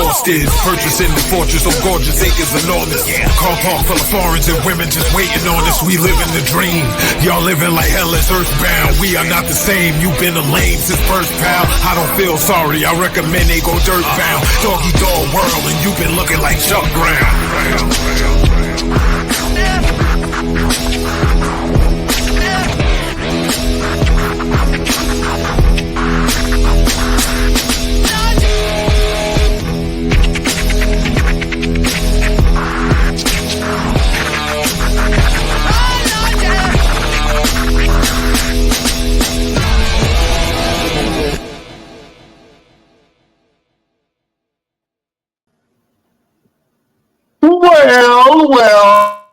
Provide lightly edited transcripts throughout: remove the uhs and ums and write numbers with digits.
cost is. Purchasing the fortress of gorgeous acres enormous. Car park full of foreigners and women just waiting on us. We living the dream. Y'all living like hell is earthbound. We are not the same. You've been a lame since birth, pal. I don't feel sorry. I recommend they go dirt bound. Doggy dog world, and you've been looking like Chuck Brown.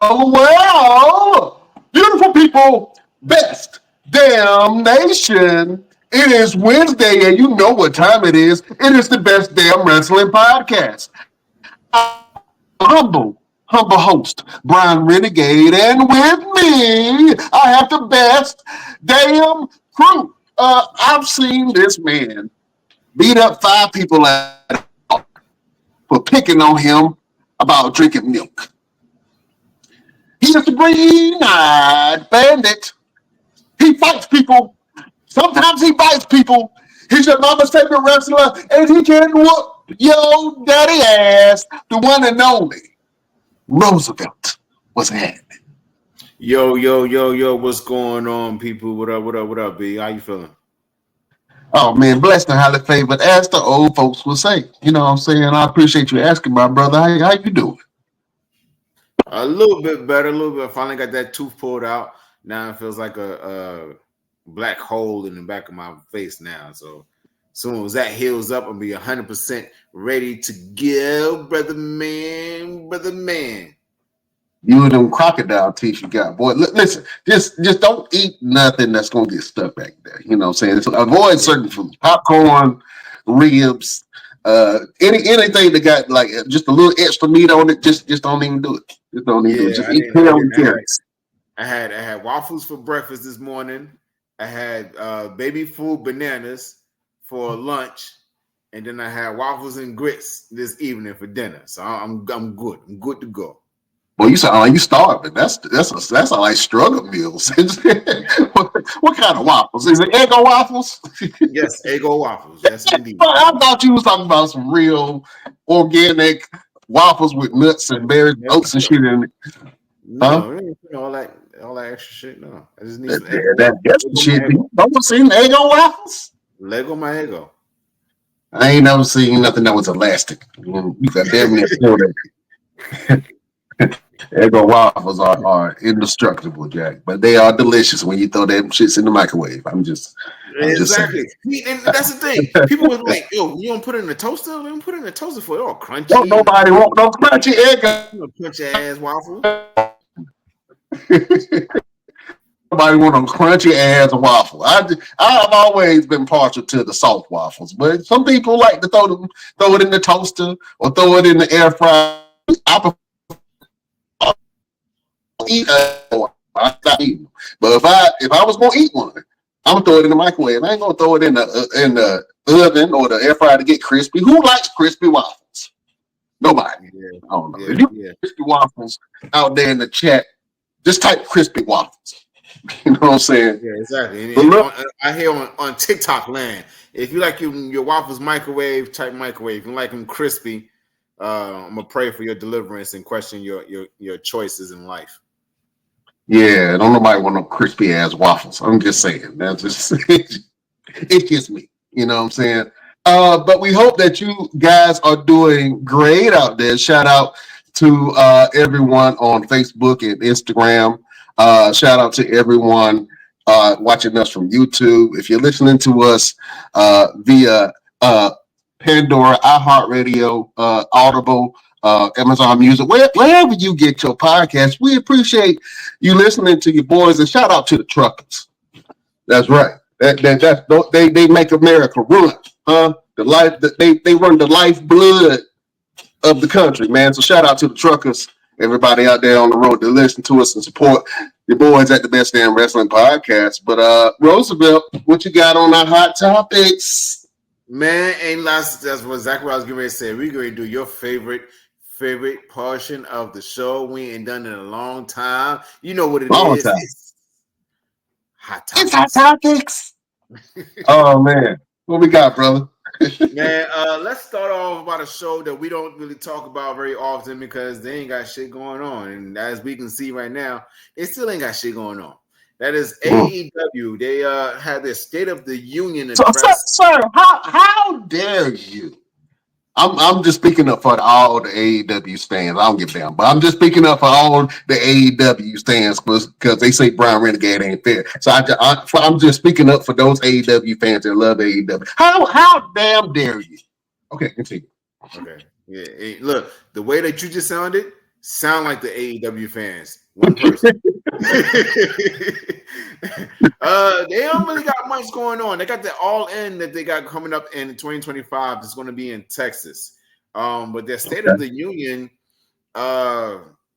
Well, beautiful people, best damn nation. It is Wednesday, and you know what time it is. It is the Best Damn Wrestling Podcast. I'm humble host, Brian Renegade, and with me, I have the best damn crew. I've seen this man beat up 5 people for picking on him about drinking milk. He is the green-eyed bandit. He fights people. Sometimes he bites people. He's your mama's favorite wrestler, and he can whoop your daddy ass. The one and only Roosevelt. What's happening? Yo, what's going on, people? What up, B? How you feeling? Oh, man, blessed and highly favored, as the old folks would say. You know what I'm saying? I appreciate you asking, my brother. How you doing? A little bit better, I finally got that tooth pulled out. Now it feels like a black hole in the back of my face now. So as soon as that heals up, I'll be 100% ready to go, brother man. You and them crocodile teeth you got, boy. Listen, just don't eat nothing that's gonna get stuck back there. You know what I'm saying? So avoid certain foods, popcorn, ribs, anything that got like just a little extra meat on it. Just don't even do it. Just don't even do it. Just eat carrots. I had waffles for breakfast this morning. I had baby food bananas for lunch, and then I had waffles and grits this evening for dinner. So I'm good. I'm good to go. Well, you sound like you starving. That's like struggle meals. What kind of waffles? Is it Eggo waffles? Yes, Eggo waffles. Yes, indeed. I thought you was talking about some real organic waffles with nuts and berries, oats and shit in it. No, all that extra shit. No, I just need some that shit. Don't seen Eggo waffles? Lego my Eggo. I ain't never seen nothing that was elastic. You got damn near feel that. Eggo waffles are indestructible, Jack, but they are delicious when you throw them shits in the microwave. I'm just exactly. And that's the thing. People were like, "Yo, you don't put it in the toaster? They don't put it in the toaster for it all crunchy." Don't nobody want no crunchy Eggo. Crunchy ass waffle. Nobody want a crunchy ass waffle. I've always been partial to the soft waffles, but some people like to throw it in the toaster or throw it in the air fryer. I prefer eat but if I was gonna eat one, I'm gonna throw it in the microwave. I ain't gonna throw it in the oven or the air fryer to get crispy. Who likes crispy waffles? Nobody. I don't know. If you crispy waffles out there in the chat, just type crispy waffles. You know what I'm saying? Yeah, exactly. And I hear on TikTok land, if you like your waffles microwave, type microwave. If you like them crispy, I'm gonna pray for your deliverance and question your choices in life. Yeah, don't nobody want no crispy ass waffles. I'm just saying. That's just it's just me. You know what I'm saying? But we hope that you guys are doing great out there. Shout out to everyone on Facebook and Instagram. Shout out to everyone watching us from YouTube. If you're listening to us via Pandora, iHeartRadio, Audible, Amazon Music, wherever you get your podcast, we appreciate you listening to your boys, and shout out to the truckers. That's right. They make America run, huh? The life that they run the lifeblood of the country, man. So shout out to the truckers, everybody out there on the road to listen to us and support your boys at the Best Damn Wrestling Podcast. But Roosevelt, what you got on our hot topics? Man, ain't lots. That's exactly what I was getting ready to say. We're going to do your favorite portion of the show. We ain't done it in a long time. You know what it Long is. time. It's hot It's topics. hot topics. Oh man, what we got, brother? Man, let's start off about a show that we don't really talk about very often because they ain't got shit going on. And as we can see right now, they still ain't got shit going on. That is AEW. They had their State of the Union address. Sir, how dare you? I'm just speaking up for all the AEW stands. I don't give a damn, but I'm just speaking up for all the AEW stands because they say Brian Renegade ain't fair. So I'm just speaking up for those AEW fans that love AEW. How damn dare you? Okay, continue. Okay, yeah. Hey, look, the way that you just sound like the AEW fans. One person. They don't really got much going on. They got the All In that they got coming up in 2025. It's going to be in Texas. But their State of the Union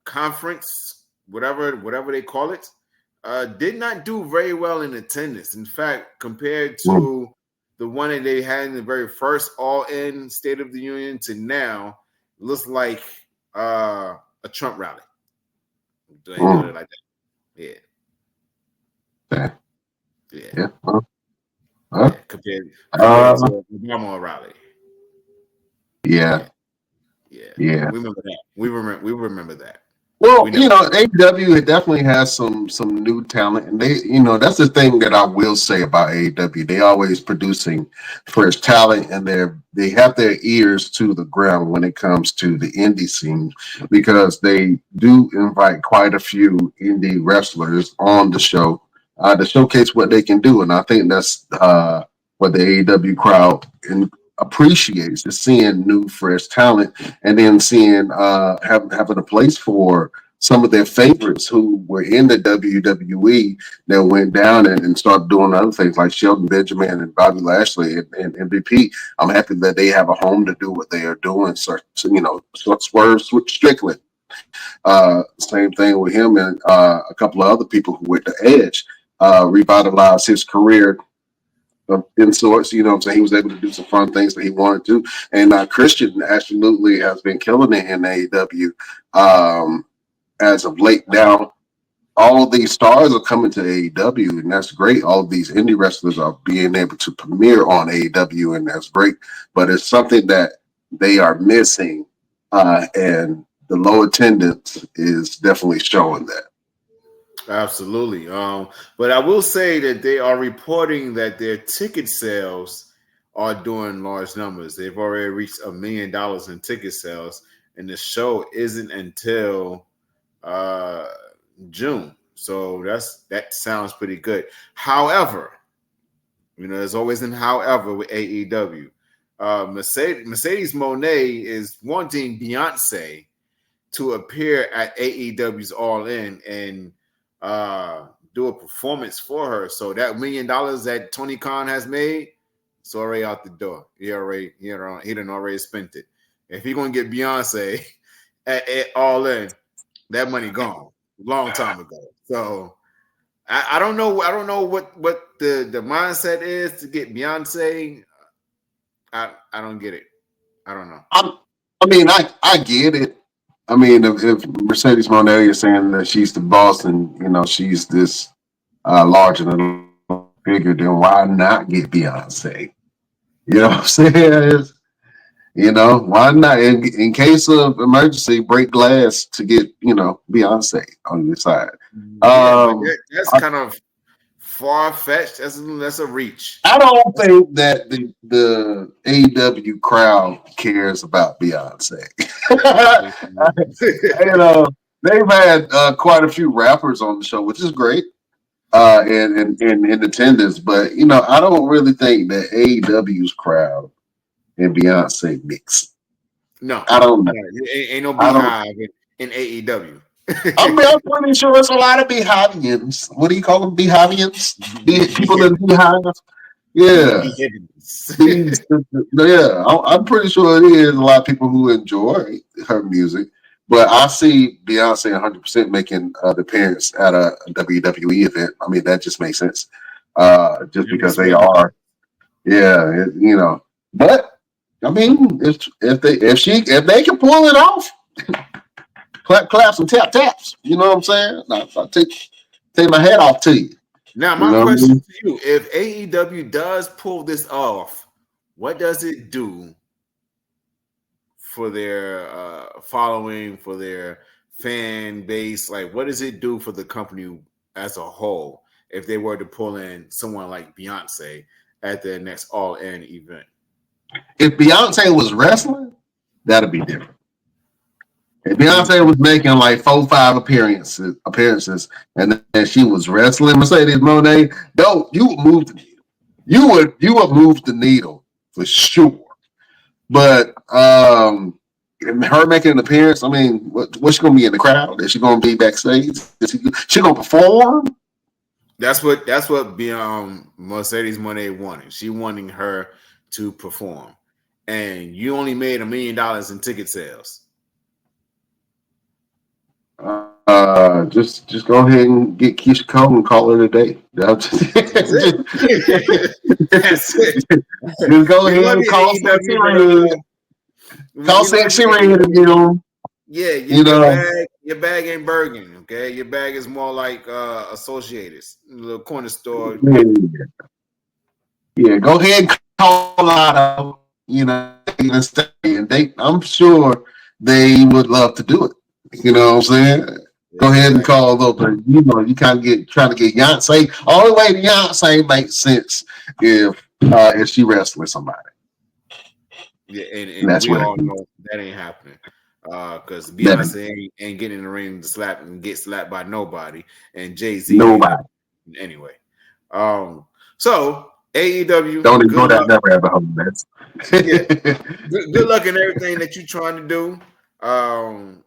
conference, whatever they call it, did not do very well in attendance. In fact, compared to the one that they had in the very first All In State of the Union to now, it looks like a Trump rally. They do it like that. Yeah. Yeah. Compared to Obama rally. Yeah. We remember that. We remember that. Well, AEW definitely has some new talent, and that's the thing that I will say about AEW. They always producing fresh talent, and they have their ears to the ground when it comes to the indie scene because they do invite quite a few indie wrestlers on the show to showcase what they can do, and I think that's what the AEW crowd appreciates is seeing new fresh talent and then seeing having a place for some of their favorites who were in the WWE that went down and started doing other things like Shelton Benjamin and Bobby Lashley and MVP. I'm happy that they have a home to do what they are doing. So Swerve Strickland, same thing with him and a couple of other people who went to Edge, revitalized his career in sorts, you know what I'm saying? He was able to do some fun things that he wanted to. And Christian absolutely has been killing it in AEW as of late. Now, all of these stars are coming to AEW, and that's great. All of these indie wrestlers are being able to premiere on AEW, and that's great. But it's something that they are missing, and the low attendance is definitely showing that. Absolutely. But I will say that they are reporting that their ticket sales are doing large numbers. They've already reached $1 million in ticket sales, and the show isn't until June. So that sounds pretty good. However, there's always an however with AEW. Mercedes Moné is wanting Beyonce to appear at AEW's All In and do a performance for her. So that $1 million that Tony Khan has made, it's already out the door. He done already spent it. If he gonna get Beyonce at All In, that money gone long time ago. So I don't know. I don't know what the mindset is to get Beyonce. I don't get it. I don't know. I get it. I mean, if Mercedes Moné is saying that she's the boss and she's this larger than figure, then why not get Beyonce? You know what I'm saying? Why not? In case of emergency, break glass to get Beyonce on your side. That's kind of far fetched. That's a reach. I don't think that the AEW crowd cares about Beyonce. They've had quite a few rappers on the show, which is great, and in attendance. But I don't really think that AEW's crowd and Beyonce mix. No, I don't know. Ain't no beehive in AEW. I'm pretty sure it's a lot of beehivians. What do you call them? Beehivians? People in beehives? Yeah. Yeah. I'm pretty sure it is a lot of people who enjoy her music. But I see Beyonce 100% making the appearance at a WWE event. I mean, that just makes sense. Just because they are. Yeah. But I mean, if they can pull it off, claps and taps. You know what I'm saying? I take my hat off to you. Now, You my know what I question mean? to you: if AEW does pull this off, what does it do for their following, for their fan base? Like, what does it do for the company as a whole if they were to pull in someone like Beyonce at their next All In event? If Beyonce was wrestling, that'd be different. If Beyonce was making like 4-5 appearances, and then she was wrestling Mercedes Moné, you would move the needle. You would move the needle for sure. But her making an appearance, I mean, what's she gonna be in the crowd? Is she gonna be backstage? She gonna perform? That's what Mercedes Moné wanted. She wanting her to perform, and you only made $1 million in ticket sales. Just go ahead and get Keisha Cole and call it a day. That's it. That's it. Just go ahead and call Sexy Red. Call Sexy Red and get them. Yeah, your bag ain't Bergen, okay? Your bag is more like Associateds, a little corner store. Yeah, go ahead and call out, and I'm sure they would love to do it. You know what I'm saying? Go ahead and call though, but you kind of trying to get Beyonce. Only way Beyonce makes sense if she wrestles with somebody. Yeah, and that's we all know that ain't happening. Because Beyonce ain't getting in the ring to get slapped by nobody, and Jay-Z nobody. Anyway, so AEW don't even go down that rabbit hole. Good luck in everything that you're trying to do. And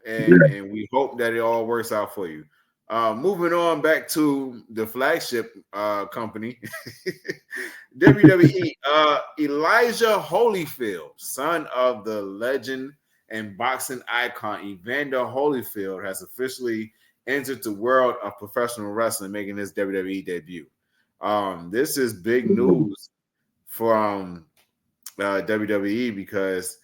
we hope that it all works out for you. Moving on back to the flagship company, WWE. Elijah Holyfield, son of the legend and boxing icon Evander Holyfield, has officially entered the world of professional wrestling, making his WWE debut. This is big news from WWE because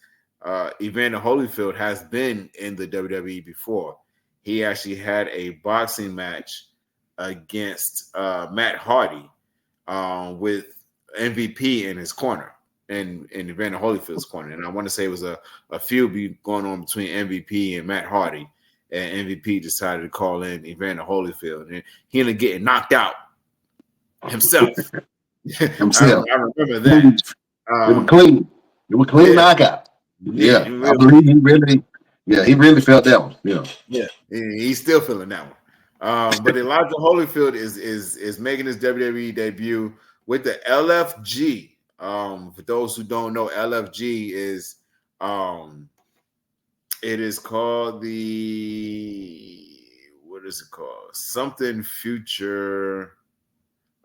Evander Holyfield has been in the WWE before. He actually had a boxing match against Matt Hardy with MVP in his corner, in Evander Holyfield's corner. And I want to say it was a feud going on between MVP and Matt Hardy. And MVP decided to call in Evander Holyfield. And he ended up getting knocked out himself. I remember that. It was clean. It was clean knockout. Yeah, I believe he really felt that one. Yeah, he's still feeling that one. But Elijah Holyfield is making his WWE debut with the LFG. For those who don't know, LFG is it is called what is it called? Something Future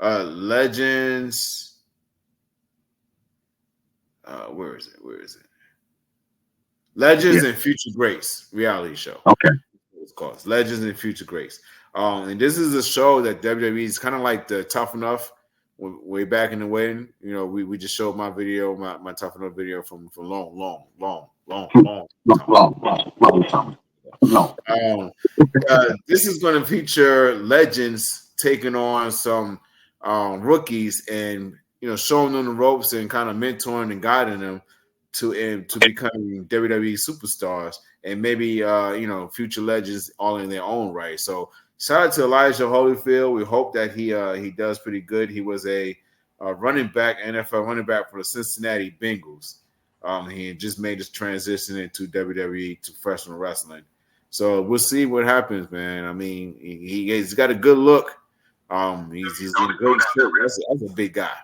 Legends. Where is it? Legends and Future Grace reality show. Okay. It's called Legends and Future Grace. And this is a show that WWE is kind of like the Tough Enough way back in the way. We just showed my video, my Tough Enough video from long time. This is going to feature legends taking on some rookies and showing them the ropes and kind of mentoring and guiding them to becoming WWE superstars and maybe future legends all in their own right. So shout out to Elijah Holyfield. We hope that he does pretty good. He was a NFL running back for the Cincinnati Bengals. He just made his transition into WWE to professional wrestling. So we'll see what happens, man. I mean, he's got a good look. He's in great shape. That's a big guy.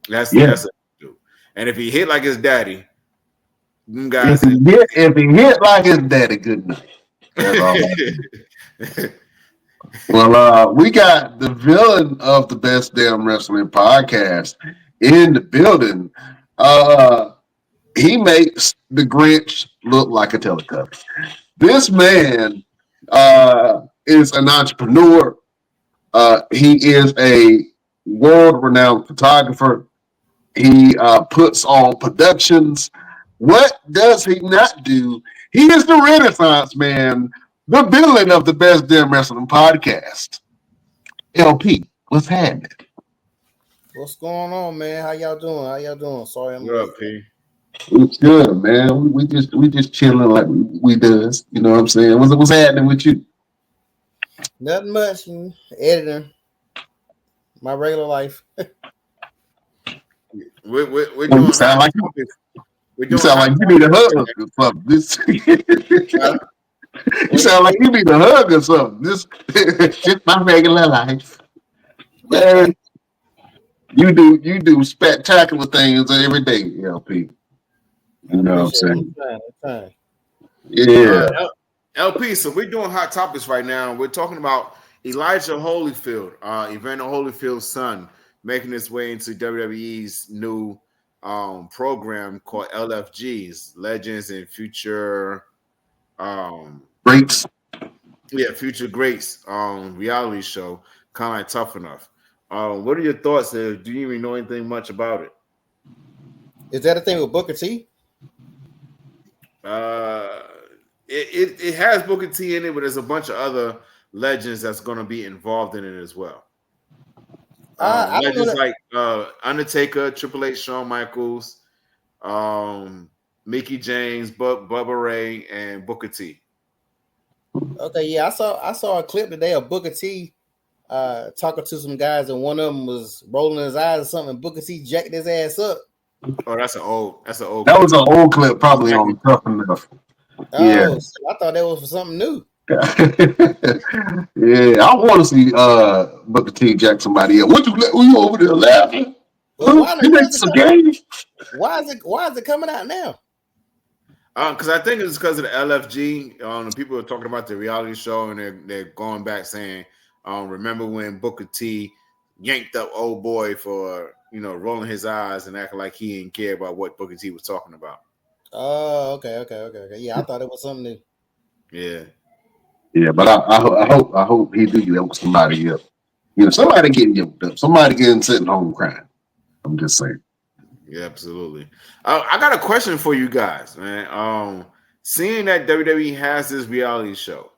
That's a dude. And if he hit like his daddy, guys. If he hit like his daddy, good night. That's all. Well, we got the villain of the Best Damn Wrestling Podcast in the building. He makes the Grinch look like a Teletubby. This man is an entrepreneur. He is a world-renowned photographer. He puts on productions. What does he not do? He is the Renaissance man, the villain of the Best Damn Wrestling Podcast. LP, what's happening? What's going on, man? How y'all doing? Sorry, I'm What late. up, P? It's good, man. We just chilling like we does. You know what I'm saying? What's happening with you? Nothing much. Editing my regular life. We're You doing sound hot like topics. We're you doing sound hot like you need a topics. hug or something. This Huh? you sound like you need a hug or something. This just my regular life. Man, you do spectacular things every day, LP. I You know what I'm appreciate it. saying? I'm trying. Yeah. LP, so we're doing hot topics right now. We're talking about Elijah Holyfield, Evander Holyfield's son, making his way into WWE's new program called LFGs, Legends and Future Greats. Future Greats reality show, kind of like Tough Enough. What are your thoughts there? Do you even know anything much about it? Is that a thing with Booker T? It has Booker T in it, but there's a bunch of other legends that's going to be involved in it as well. I don't know Legends that. like Undertaker, Triple H, Shawn Michaels, Mickey James, Bubba Ray, and Booker T. Okay, yeah, I saw a clip today of Booker T talking to some guys, and one of them was rolling his eyes or something. And Booker T jacked his ass up. Oh, that's an old. That was an old clip, probably on Tough Enough. Yeah. Oh, so I thought that was for something new. Yeah, I want to see Booker T jack somebody up. What you over there laughing? Well, why is it coming out now? Because I think it's because of the LFG. The people are talking about the reality show, and they're going back saying, remember when Booker T yanked up old boy for rolling his eyes and acting like he didn't care about what Booker T was talking about. Oh, okay. Yeah, I thought it was something new. Yeah. Yeah, but I hope he do yoke somebody up. Somebody getting yoked up. Somebody getting sitting home crying. I'm just saying. Yeah, absolutely. I got a question for you guys, man. Seeing that WWE has this reality show,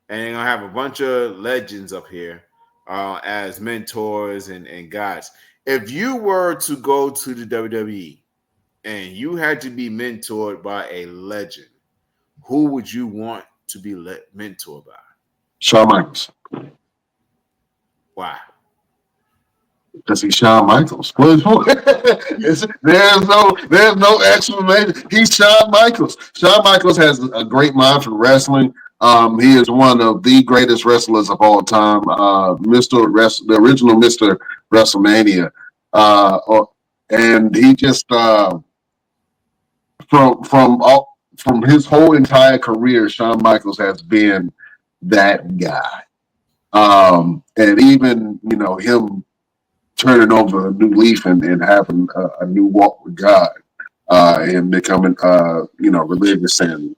and they're gonna have a bunch of legends up here as mentors and guides. If you were to go to the WWE and you had to be mentored by a legend, who would you want to be mentored by? Shawn Michaels. Why? Because he's Shawn Michaels. There's no explanation. He's Shawn Michaels. Shawn Michaels has a great mind for wrestling. He is one of the greatest wrestlers of all time. The original Mr. WrestleMania. And he just from his whole entire career, Shawn Michaels has been that guy. And even him turning over a new leaf and having a new walk with God, and becoming religious and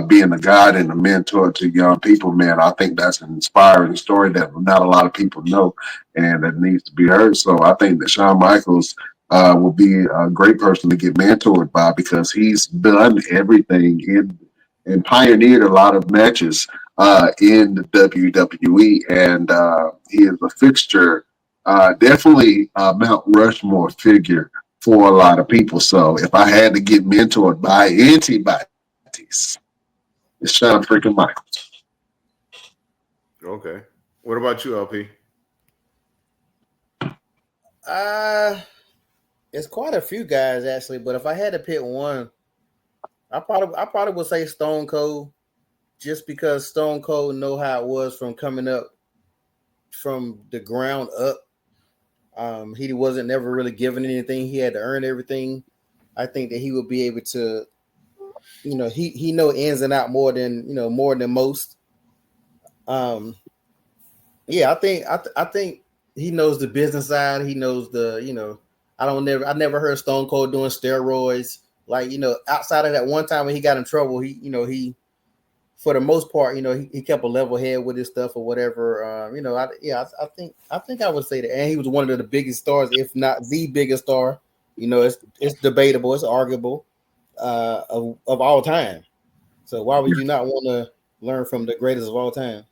being a guide and a mentor to young people, man, I think that's an inspiring story that not a lot of people know and that needs to be heard. So I think that Shawn Michaels will be a great person to get mentored by, because he's done everything and pioneered a lot of matches in the WWE, and he is a fixture, definitely a Mount Rushmore figure for a lot of people. So if I had to get mentored by anybody, it's Shawn freaking Michaels. Okay. What about you, LP? It's quite a few guys actually, but if I had to pick one, I probably would say Stone Cold, just because Stone Cold know how it was from coming up from the ground up. He wasn't never really given anything. He had to earn everything. I think that he would be able to, he know ins and out more than most. Yeah, I think he knows the business side. He knows I never heard Stone Cold doing steroids. Like, outside of that one time when he got in trouble, he for the most part, he kept a level head with his stuff or whatever. I think I would say that. And he was one of the biggest stars, if not the biggest star it's debatable, it's arguable, of all time. So why would you not want to learn from the greatest of all time?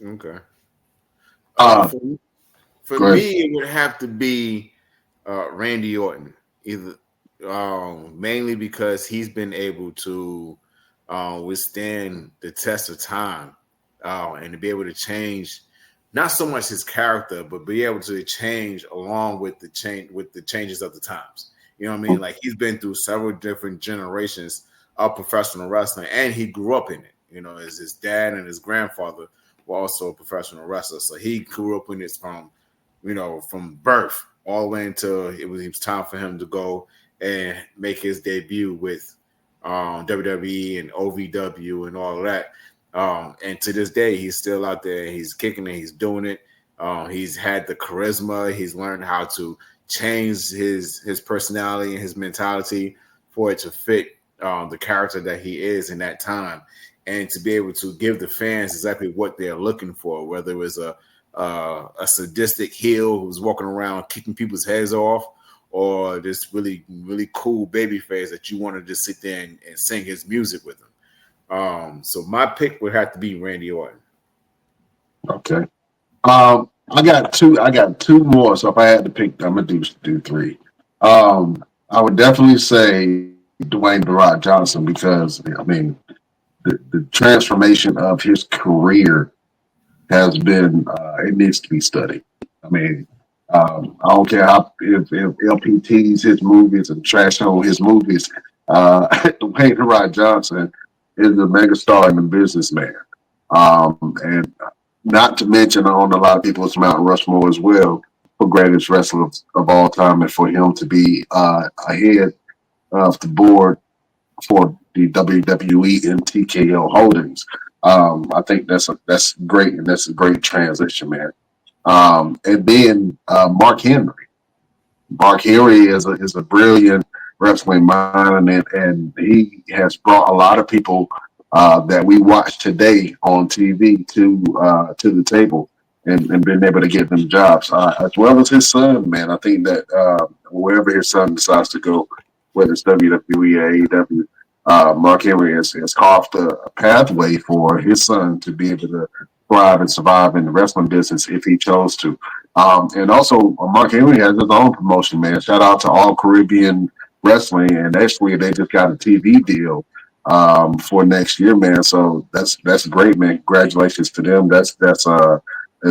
Okay. Uh, For go ahead. me, it would have to be Randy Orton, either mainly because he's been able to withstand the test of time, and to be able to change not so much his character, but be able to change along with the changes of the times. You know what I mean? Like he's been through several different generations of professional wrestling, and he grew up in it. As his dad and his grandfather were also professional wrestlers, so he grew up in it from birth all the way until it was time for him to go and make his debut with WWE and OVW and all of that. And to this day, he's still out there. He's kicking it. He's doing it. He's had the charisma. He's learned how to change his personality and his mentality for it to fit the character that he is in that time, and to be able to give the fans exactly what they're looking for, whether it was a sadistic heel who's walking around kicking people's heads off, or this really, really cool baby face that you want to just sit there and sing his music with him. So my pick would have to be Randy Orton. Okay. I got two more. So if I had to pick, I'm gonna do three. I would definitely say Dwayne "The Rock" Johnson, because I mean the transformation of his career has been it needs to be studied. I mean, I don't care how if LPTs his movies and trash on his movies. Dwayne "The Rock" Johnson is a megastar and a businessman, and not to mention on a lot of people's Mount Rushmore as well for greatest wrestlers of all time, and for him to be ahead of the board for the WWE and TKO Holdings. I think that's great, and that's a great transition, man. And then Mark Henry. Mark Henry is a brilliant wrestling mind, and he has brought a lot of people that we watch today on TV to the table, and been able to get them jobs, as well as his son. Man, I think that wherever his son decides to go, whether it's WWE or AEW, Mark Henry has carved a pathway for his son to be able to thrive and survive in the wrestling business if he chose to. And also, Mark Henry has his own promotion, man. Shout out to All Caribbean Wrestling, and actually, they just got a TV deal for next year, man. So that's great, man. Congratulations to them. That's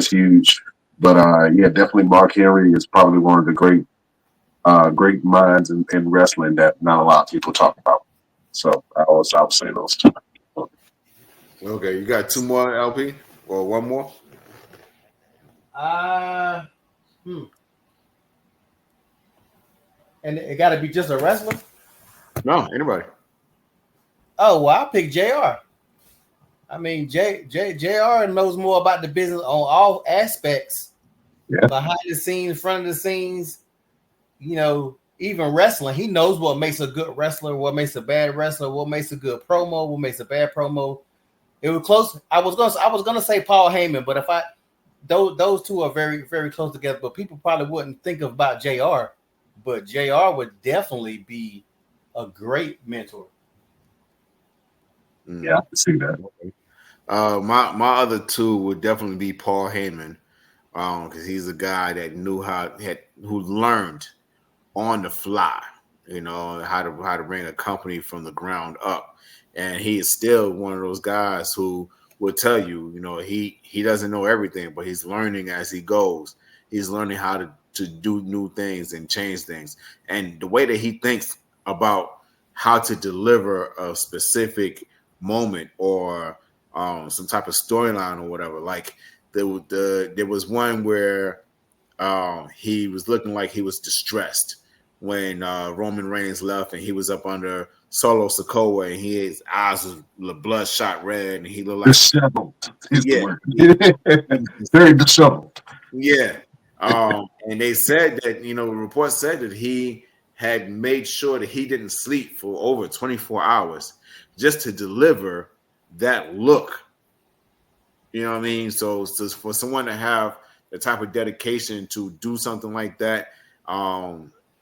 huge. But yeah, definitely, Mark Henry is probably one of the great minds in wrestling that not a lot of people talk about. So I would say those two. Okay, you got two more, LP, or one more? Uh, And it got to be just a wrestler? No, anybody. Oh, well, I'll pick JR. I mean, JR knows more about the business on all aspects. Yeah. Behind the scenes, front of the scenes, even wrestling. He knows what makes a good wrestler, what makes a bad wrestler, what makes a good promo, what makes a bad promo. It was close. I was gonna say Paul Heyman, but those two are very, very close together. But people probably wouldn't think about JR. But JR would definitely be a great mentor. Yeah, I can see that. My other two would definitely be Paul Heyman, because he's a guy that who learned on the fly, how to bring a company from the ground up, and he is still one of those guys who will tell you, he doesn't know everything, but he's learning as he goes. He's learning how to do new things and change things, and the way that he thinks about how to deliver a specific moment or some type of storyline or whatever. Like there was one where he was looking like he was distressed when Roman Reigns left, and he was up under Solo Sikoa, and his eyes was bloodshot red, and he looked like disheveled is the yeah, word. Very disheveled. yeah. And they said that the report said that he had made sure that he didn't sleep for over 24 hours just to deliver that look. You know what I mean? So for someone to have the type of dedication to do something like that,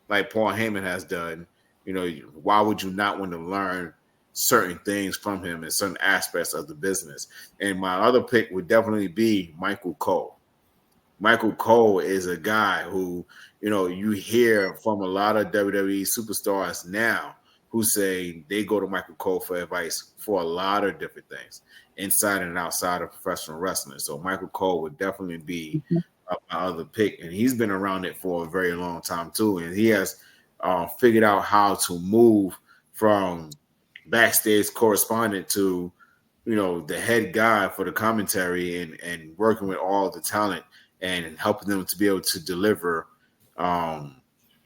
like Paul Heyman has done, you know, why would you not want to learn certain things from him and certain aspects of the business? And my other pick would definitely be Michael Cole. Michael Cole is a guy who, you know, you hear from a lot of WWE superstars now who say they go to Michael Cole for advice for a lot of different things inside and outside of professional wrestling. So Michael Cole would definitely be my other pick, and he's been around it for a very long time too, and he has figured out how to move from backstage correspondent to, you know, the head guy for the commentary, and working with all the talent and helping them to be able to deliver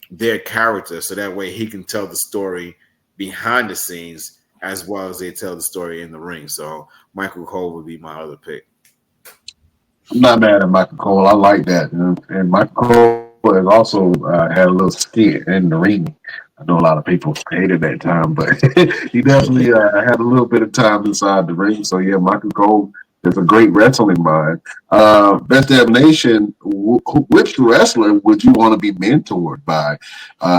their character, so that way he can tell the story behind the scenes as well as they tell the story in the ring. So Michael Cole would be my other pick. I'm not mad at Michael Cole. I like that. And Michael Cole has also had a little skit in the ring. I know a lot of people hated that time, but he definitely had a little bit of time inside the ring. So, yeah, Michael Cole is a great wrestling mind. Best Damn Nation, which wrestler would you want to be mentored by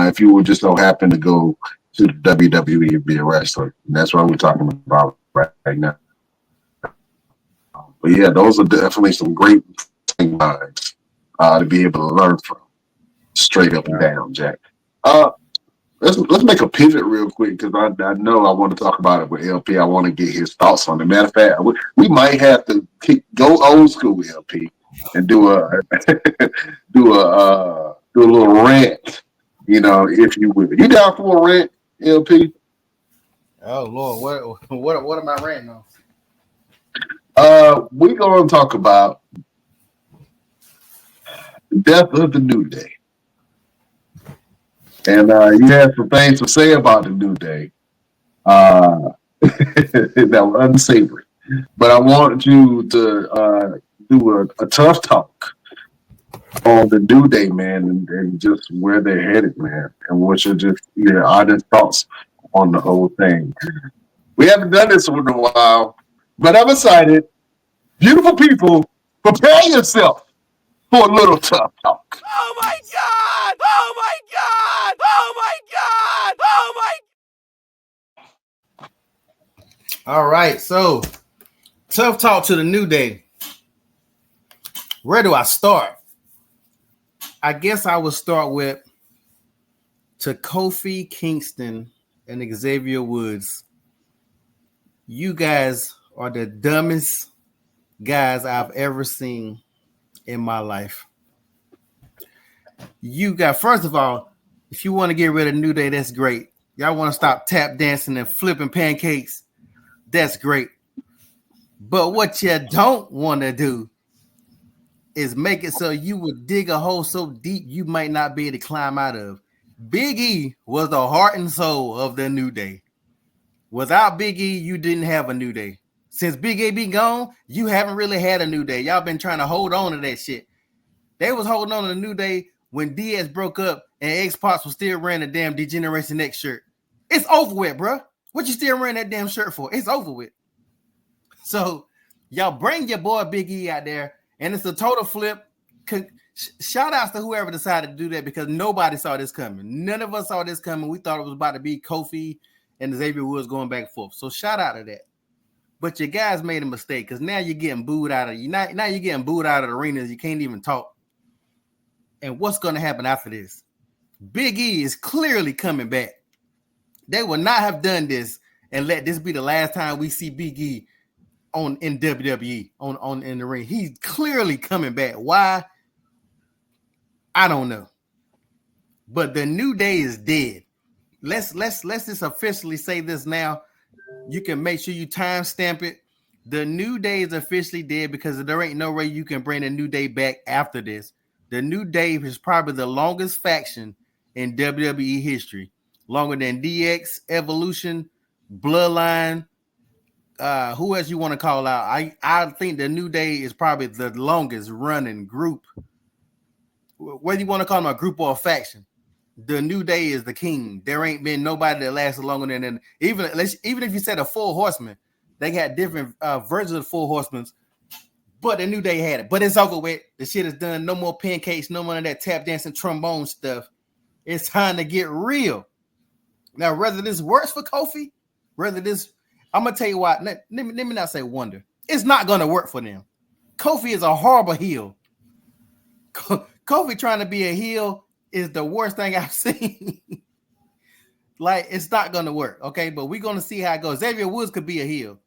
if you would just so happen to go to the WWE and be a wrestler? And that's what we're talking about right now. But yeah, those are definitely some great minds to be able to learn from. Straight up and down, Jack. Let's make a pivot real quick, because I know I want to talk about it with LP. I want to get his thoughts on it. Matter of fact, we might have to go old school with LP and do a do a little rant, you know, if you will. You down for a rant, LP? Oh Lord, what am I ranting on? We're going to talk about the death of the New Day. And you had some things to say about the New Day that were unsavory. But I want you to do a tough talk on the New Day, man, and just where they're headed, man, and what your honest thoughts on the whole thing. We haven't done this in a while, but I'm excited. Beautiful people, prepare yourself for a little tough talk. Oh my God! Oh my God! Oh my God! Oh my! All right, so tough talk to the New Day. Where do I start? I guess I would start with to Kofi Kingston and Xavier Woods. You guys are the dumbest guys I've ever seen in my life. You got, first of all, if you want to get rid of New Day, that's great. Y'all want to stop tap dancing and flipping pancakes, that's great. But what you don't want to do is make it so you would dig a hole so deep you might not be able to climb out of. Big E was the heart and soul of the New Day. Without Big E, you didn't have a New Day. Since Big E be gone, you haven't really had a New Day. Y'all been trying to hold on to that shit. They was holding on to the New Day when Diaz broke up and X-Pac was still wearing the damn Degeneration X shirt. It's over with, bro. What you still wearing that damn shirt for? It's over with. So y'all bring your boy Big E out there, and it's a total flip. Shout outs to whoever decided to do that, because nobody saw this coming. None of us saw this coming. We thought it was about to be Kofi and Xavier Woods going back and forth. So shout out to that. But your guys made a mistake, because now you're getting booed out of now you're getting booed out of the arenas. You can't even talk. And what's going to happen after this? Big E is clearly coming back. They would not have done this and let this be the last time we see Big E in WWE in the ring. He's clearly coming back. Why? I don't know. But the New Day is dead. Let's just officially say this now. You can make sure you timestamp it. The New Day is officially dead, because there ain't no way you can bring the New Day back after this. The New Day is probably the longest faction in WWE history. Longer than DX, Evolution, Bloodline. Who else you want to call out? I think the New Day is probably the longest running group. Whether you want to call them a group or a faction, the New Day is the king. There ain't been nobody that lasted longer than even if you said a Four Horsemen, they got different versions of Four Horsemen. But the New Day had it. But it's over with. The shit is done. No more pancakes. No more of that tap dancing trombone stuff. It's time to get real. Now, whether this works for Kofi, I'm gonna tell you why. Let me not say wonder. It's not gonna work for them. Kofi is a horrible heel. Kofi trying to be a heel is the worst thing I've seen. Like, it's not gonna work, okay? But we're gonna see how it goes. Xavier Woods could be a heel.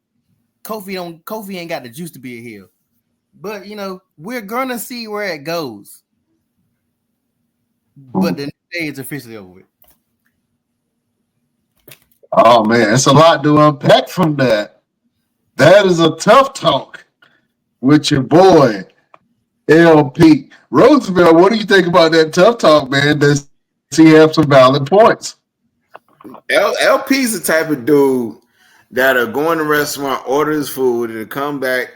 Kofi ain't got the juice to be a heel. But we're gonna see where it goes. But the day is officially over with. Oh man, it's a lot to unpack from that. That is a tough talk with your boy LP Roosevelt. What do you think about that tough talk, man? Does he have some valid points? LP's the type of dude that'll go in the restaurant, order his food, and come back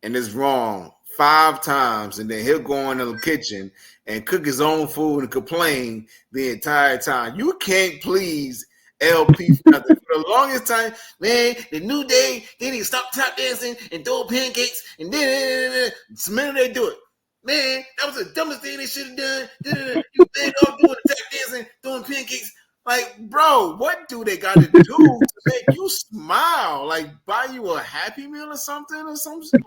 and it's wrong 5 times, and then he'll go in the kitchen and cook his own food and complain the entire time. You can't please LP for nothing. For the longest time, man, the New Day, they need to stop tap dancing and throw pancakes, and then the minute they do it, man, that was the dumbest thing they should have done. You been off doing the tap dancing, throwing pancakes. Like, bro, what do they got to do to make you smile? Like, buy you a Happy Meal or something?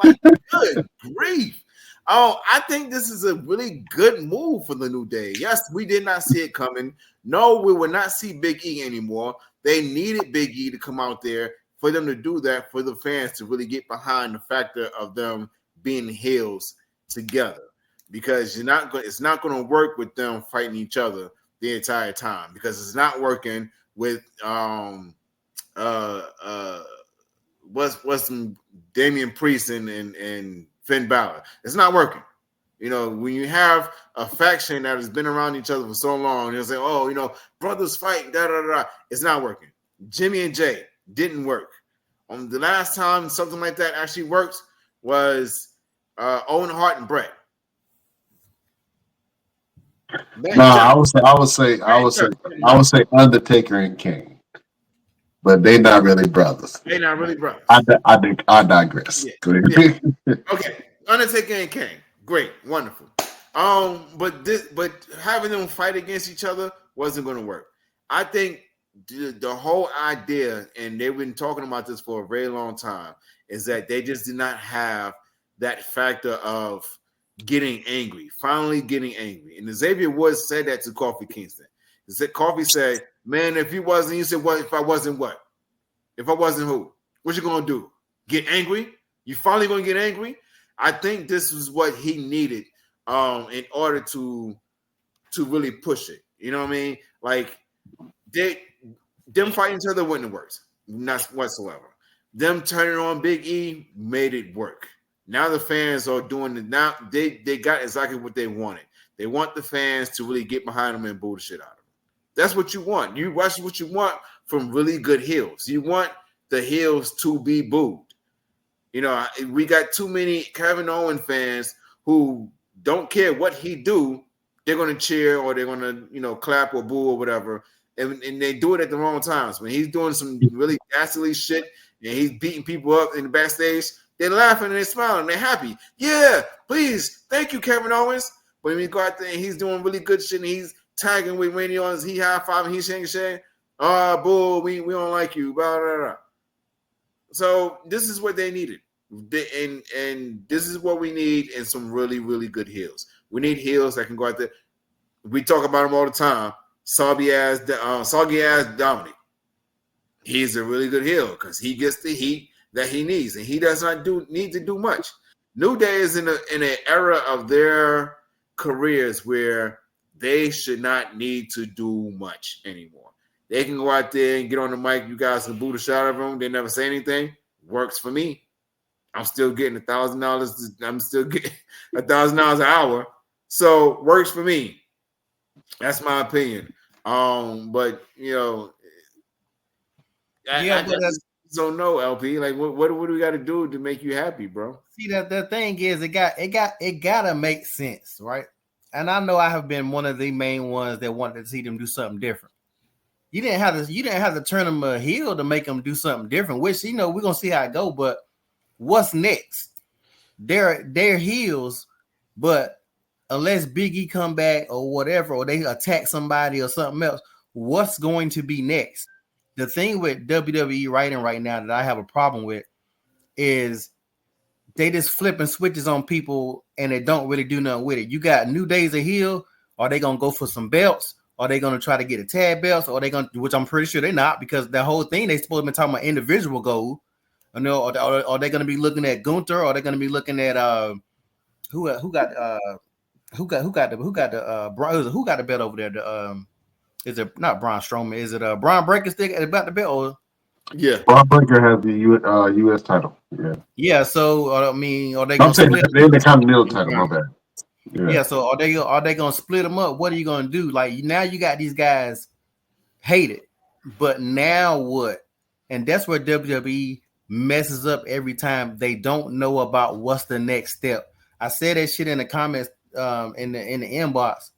Like, good grief. Oh, I think this is a really good move for the New Day. Yes, we did not see it coming. No, we will not see Big E anymore. They needed Big E to come out there for them to do that, for the fans to really get behind the factor of them being heels together. Because it's not going to work with them fighting each other the entire time, because it's not working with what's some Damian Priest and Finn Balor. It's not working. When you have a faction that has been around each other for so long, you'll say, oh, brothers fight, da da da. It's not working. Jimmy and Jay didn't work. The last time something like that actually worked was Owen Hart and Bret. No, I would say Undertaker and Kane, but they're not really brothers. They're not really brothers. I digress. Yeah. Okay, Undertaker and Kane, great, wonderful. But having them fight against each other wasn't going to work. I think the whole idea, and they've been talking about this for a very long time, is that they just did not have that factor of getting angry, finally getting angry. And Xavier Woods said that to Kofi Kingston. Kofi said, man, if he wasn't, you said, what if I wasn't what? If I wasn't who? What you going to do? Get angry? You finally going to get angry? I think this is what he needed in order to really push it. You know what I mean? Like, them fighting each other wouldn't have worked. Not whatsoever. Them turning on Big E made it work. Now the fans are doing it. Now they got exactly what they wanted. They want the fans to really get behind them and boo the shit out of them. That's what you want. That's what you want from really good heels. You want the heels to be booed. We got too many Kevin Owens fans who don't care what he do. They're going to cheer or they're going to, clap or boo or whatever. And they do it at the wrong times. When he's doing some really dastardly shit and he's beating people up in the backstage, they're laughing and they're smiling and they're happy. Yeah, please. Thank you, Kevin Owens. But when we go out there and he's doing really good shit and he's tagging with Randy Orton, he high-fiving, he's shaking. Oh, boo, we don't like you. Blah, blah, blah. So this is what they needed. And this is what we need in some really, really good heels. We need heels that can go out there. We talk about them all the time. Soggy ass Dominic. He's a really good heel because he gets the heat that he needs, and he does not need to do much. New Day is in an era of their careers where they should not need to do much anymore. They can go out there and get on the mic. You guys can boo the shit out of them. They never say anything. Works for me. I'm still getting $1,000. I'm still getting $1,000 an hour. So works for me. That's my opinion. But I just don't know, LP. Like, what do we got to do to make you happy, bro? See, that the thing is, it gotta make sense, right? And I know I have been one of the main ones that wanted to see them do something different. You didn't have to turn them a heel to make them do something different. Which we're gonna see how it go. But what's next? They're heels, but unless Big E come back or whatever, or they attack somebody or something else, what's going to be next? The thing with WWE writing right now that I have a problem with is they just flipping switches on people and they don't really do nothing with it. You got New Day's a heel. Are they gonna go for some belts? Are they gonna try to get a tag belts? Or are they gonna, which I'm pretty sure they're not, because the whole thing they supposed to be talking about individual goal. You know, are they gonna be looking at Gunther? Or are they gonna be looking at who got the belt over there? Is it not Braun Strowman? Is it Braun Breaker stick about the belt? Or, Yeah. Bob Breaker has the U.S. title. Yeah. yeah. So I mean, are they I'm gonna saying split? they're the Continental title. My bad. Yeah. So are they gonna split them up? What are you gonna do? Like now you got these guys hated, but now what? And that's where WWE messes up every time. They don't know about what's the next step. I said that shit in the comments, in the inbox.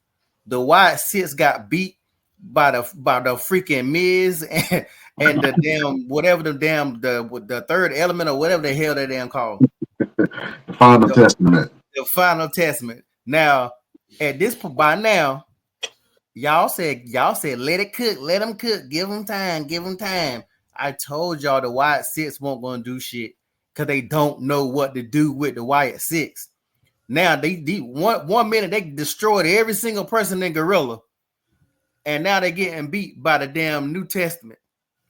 The Wyatt Six got beat by the freaking Miz and the damn whatever the third element or whatever the hell that damn called. The Final Testament. The Final Testament. Now, at this point, by now, y'all said let it cook, let them cook, give them time. I told y'all the Wyatt Six won't gonna do shit because they don't know what to do with the Wyatt Six. Now they one minute they destroyed every single person in Gorilla, and now they're getting beat by the damn New Testament.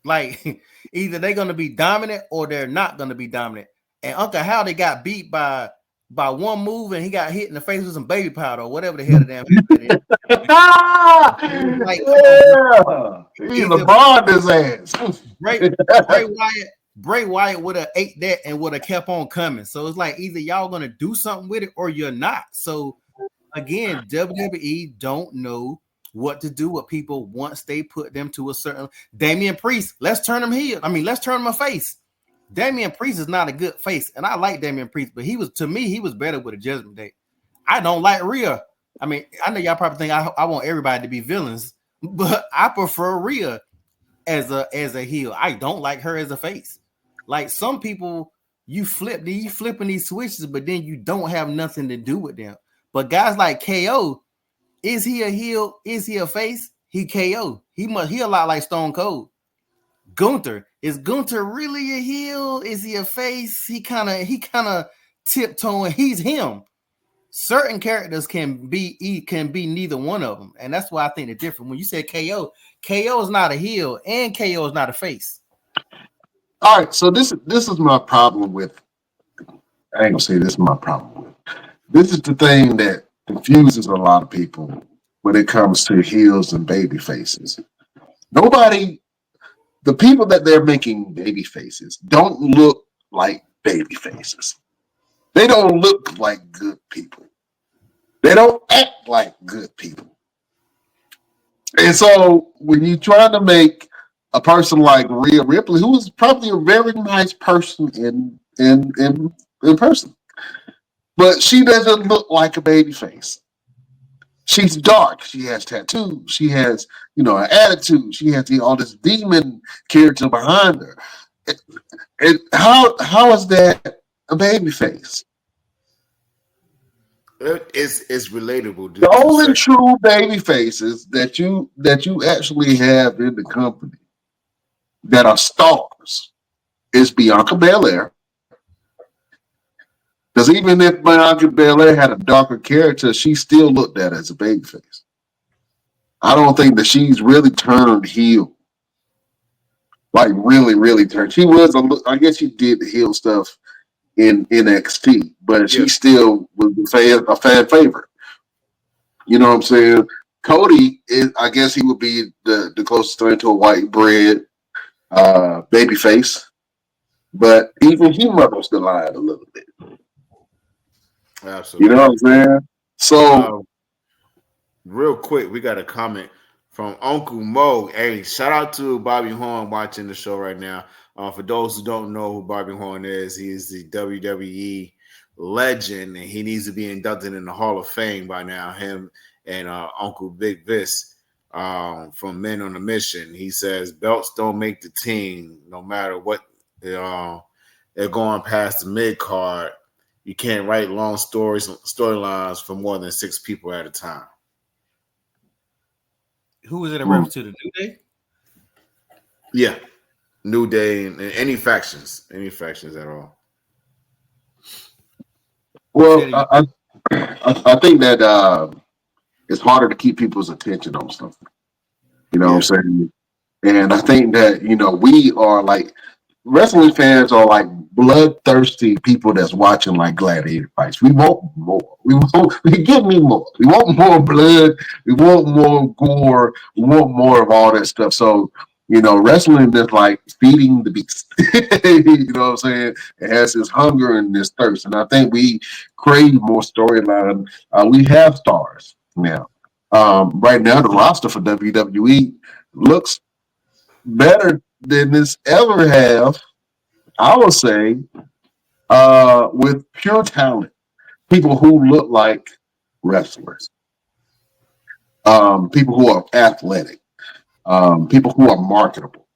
Like either they're gonna be dominant or they're not gonna be dominant. And Uncle Howdy got beat by one move and he got hit in the face with some baby powder or whatever the hell the damn hell is. Like, He's LeBron his ass. Bray Wyatt would have ate that and would have kept on coming. So it's like either y'all gonna do something with it or you're not. So again, WWE don't know what to do with people once they put them to a certain. Damian Priest, let's turn him heel. I mean, let's turn him a face. Damian Priest is not a good face, and I like Damian Priest, but he was better with a Judgment Day. I don't like Rhea. I mean, I know y'all probably think I want everybody to be villains, but I prefer Rhea as a heel. I don't like her as a face. Like some people, you flipping these switches, but then you don't have nothing to do with them. But guys like KO, is he a heel? Is he a face? He KO. He a lot like Stone Cold. Gunther, is Gunther really a heel? Is he a face? He kind of tiptoeing. He's him. Certain characters can be neither one of them, and that's why I think they're different. When you say KO is not a heel and KO is not a face. All right, so this is my problem with. I ain't gonna say this is my problem with. This is the thing that confuses a lot of people when it comes to heels and baby faces. The people that they're making baby faces don't look like baby faces. They don't look like good people. They don't act like good people. And so when you try to make a person like Rhea Ripley, who is probably a very nice person in person, but she doesn't look like a baby face. She's dark. She has tattoos. She has, an attitude. She has all this demon character behind her. And how is that a baby face? It's relatable. The only true baby faces that you actually have in the company that are stars is Bianca Belair. Because even if Bianca Belair had a darker character, she still looked at as a babyface. I don't think that she's really turned heel. Like really, really turned. She was, I guess she did the heel stuff in NXT, but she still was a fan favorite. You know what I'm saying? Cody I guess he would be the closest thing to a white bread babyface. But even he muddles the line a little bit. Absolutely. You know what I'm saying? So, real quick, we got a comment from Uncle Mo. Hey, shout out to Bobby Horn watching the show right now. For those who don't know who Bobby Horn is, he is the WWE legend, and he needs to be inducted in the Hall of Fame by now. Him and Uncle Big Vis from Men on a Mission. He says belts don't make the team, no matter what they're going past the mid card. you can't write long storylines for more than 6 people at a time. Who was it in reference to? The New Day? Yeah, New Day and any factions at all. Well, I think that it's harder to keep people's attention on something. You know what I'm saying? And I think that, we are like, wrestling fans are like bloodthirsty people that's watching like gladiator fights. We want more. We give me more. We want more blood. We want more gore. We want more of all that stuff. So, wrestling is like feeding the beast. You know what I'm saying? It has this hunger and this thirst. And I think we crave more storyline. We have stars now. Right now, the roster for WWE looks better than this ever have, I would say, with pure talent, people who look like wrestlers, people who are athletic, people who are marketable.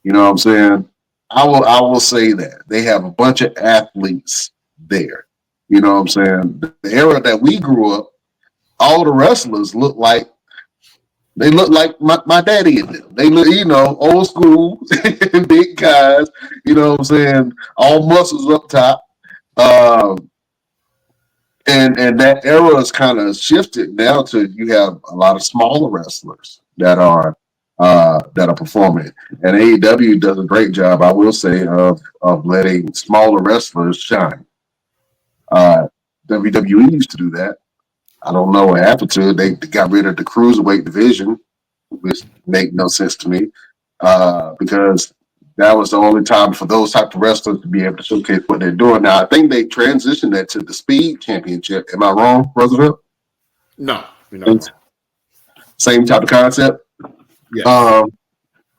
You know what I'm saying? I will say that they have a bunch of athletes there. You know what I'm saying? The era that we grew up, all the wrestlers look like my daddy and them. They look, old school, big guys, you know what I'm saying? All muscles up top. And that era is kind of shifted now to you have a lot of smaller wrestlers that are performing. And AEW does a great job, I will say, of letting smaller wrestlers shine. WWE used to do that. I don't know what happened to it. They got rid of the cruiserweight division, which make no sense to me, because that was the only time for those type of wrestlers to be able to showcase what they're doing. Now, I think they transitioned that to the Speed Championship. Am I wrong, Roosevelt? No, you're not wrong. Same type of concept? Yes.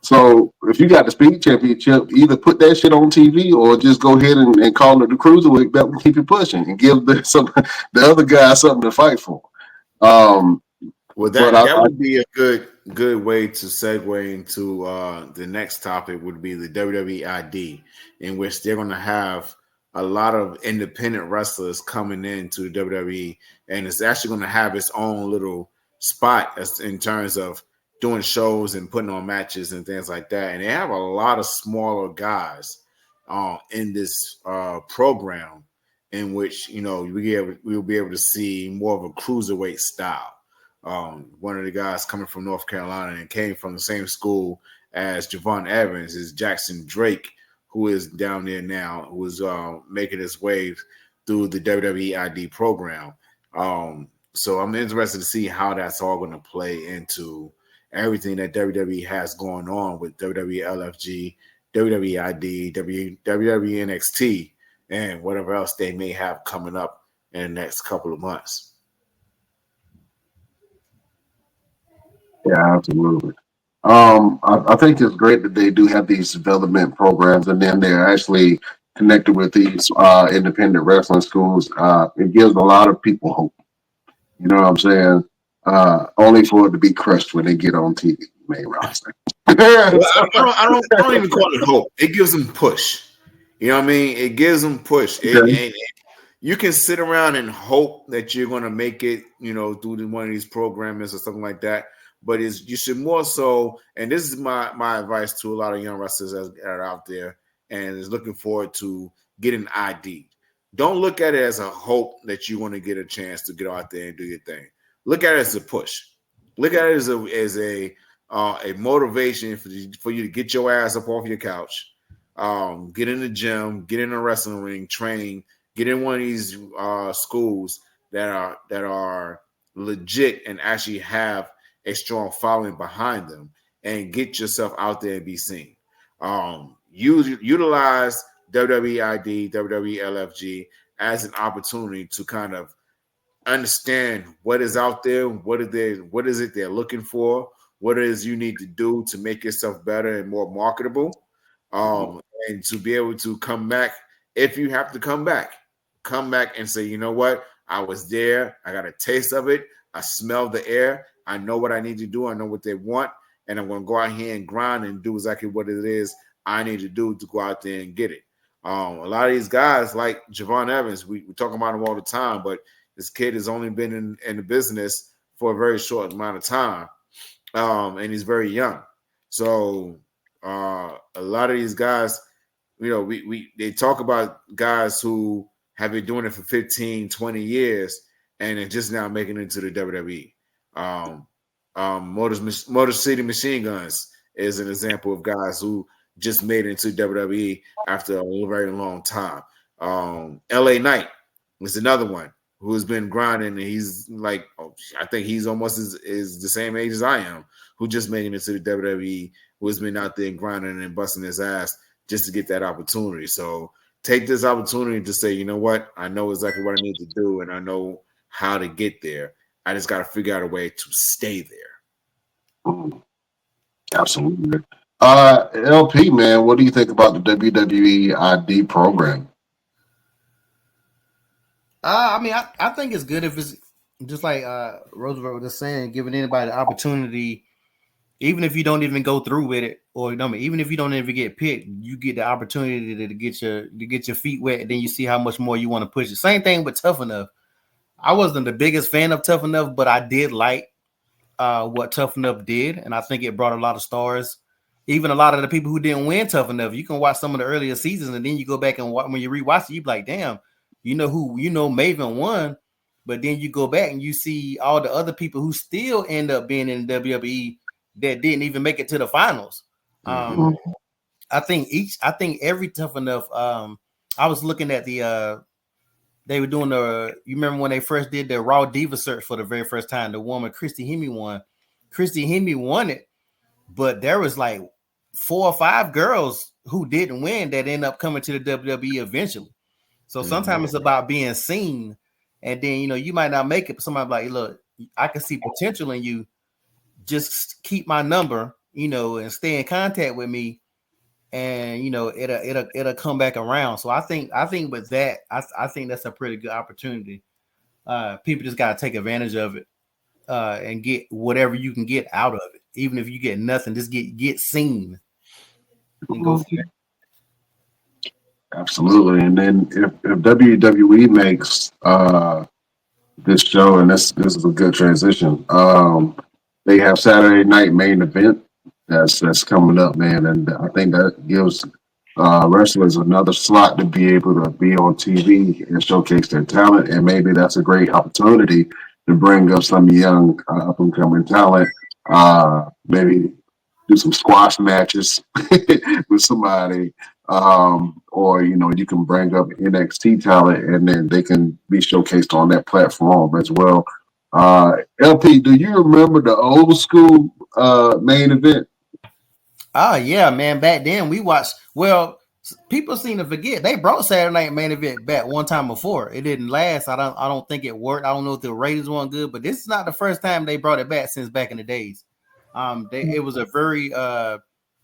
So if you got the Speed Championship, either put that shit on TV or just go ahead and call it the Cruiserweight belt and keep it pushing and give the other guy something to fight for. Well, that would be a good way to segue into the next topic would be the WWE ID, in which they're going to have a lot of independent wrestlers coming into the WWE, and it's actually going to have its own little spot in terms of doing shows and putting on matches and things like that. And they have a lot of smaller guys in this program, in which we'll be able to see more of a cruiserweight style. One of the guys coming from North Carolina and came from the same school as Javon Evans is Jackson Drake, who is down there now, who is making his way through the WWE ID program. So I'm interested to see how that's all going to play into everything that WWE has going on with WWE LFG, WWE ID, WWE NXT, and whatever else they may have coming up in the next couple of months. Yeah, absolutely. I think it's great that they do have these development programs, and then they're actually connected with these independent wrestling schools. It gives a lot of people hope. You know what I'm saying? Only for it to be crushed when they get on TV, main roster. Well, I don't even call it hope. It gives them push. You know what I mean? It gives them push. Okay. You can sit around and hope that you're going to make it, through one of these programs or something like that. But you should more so, and this is my advice to a lot of young wrestlers that are out there and is looking forward to getting ID. Don't look at it as a hope that you want to get a chance to get out there and do your thing. Look at it as a push. Look at it as a motivation for you to get your ass up off your couch, get in the gym, get in a wrestling ring, train, get in one of these schools that are legit and actually have a strong following behind them, and get yourself out there and be seen. Utilize WWE ID, WWE LFG as an opportunity to kind of understand what is out there, what is it they're looking for, what it is you need to do to make yourself better and more marketable, and to be able to come back if you have to come back and say, you know what, I was there, I got a taste of it, I smell the air, I know what I need to do, I know what they want, and I'm going to go out here and grind and do exactly what it is I need to do to go out there and get it. A lot of these guys, like Javon Evans, we talk about him all the time, but this kid has only been in the business for a very short amount of time, and he's very young. So a lot of these guys, they talk about guys who have been doing it for 15, 20 years and are just now making it into the WWE. Motor City Machine Guns is an example of guys who just made it into WWE after a very long time. LA Knight is another one who has been grinding, and he's like, I think he's almost is the same age as I am, who just made it into the WWE, who has been out there grinding and busting his ass just to get that opportunity. So take this opportunity to say, you know what, I know exactly what I need to do, and I know how to get there. I just got to figure out a way to stay there. Absolutely. LP, man, what do you think about the WWE ID program? I think it's good if it's just like Roosevelt was just saying, giving anybody the opportunity, even if you don't even go through with it, or even if you don't even get picked, you get the opportunity to get your feet wet, and then you see how much more you want to push it. Same thing with Tough Enough. I wasn't the biggest fan of Tough Enough, but I did like what Tough Enough did, and I think it brought a lot of stars. Even a lot of the people who didn't win Tough Enough, you can watch some of the earlier seasons, and then you go back and when you rewatch it, you be like, damn, Maven won, but then you go back and you see all the other people who still end up being in WWE that didn't even make it to the finals. I think every Tough Enough. I was looking at they were doing you remember when they first did the Raw Diva search for the very first time, the woman Christy Hemme won. Christy Hemme won it, but there was like 4 or 5 girls who didn't win that end up coming to the WWE eventually. So sometimes it's about being seen, and then you might not make it, but somebody like, look, I can see potential in you. Just keep my number, and stay in contact with me, and it'll come back around. So I think with that, I think that's a pretty good opportunity. People just gotta take advantage of it and get whatever you can get out of it. Even if you get nothing, just get seen and go from there. Absolutely. And then if WWE makes this show, and this is a good transition, they have Saturday night main event that's coming up, man, and I think that gives wrestlers another slot to be able to be on TV and showcase their talent, and maybe that's a great opportunity to bring up some young up and coming talent. Maybe do some squash matches with somebody, or you can bring up NXT talent, and then they can be showcased on that platform as well. LP, do you remember the old school main event? Oh yeah, man. Back then we watched. Well, people seem to forget they brought Saturday Night Main Event back one time before. It didn't last. I don't think it worked. I don't know if the ratings weren't good, but this is not the first time they brought it back since back in the days. It was a very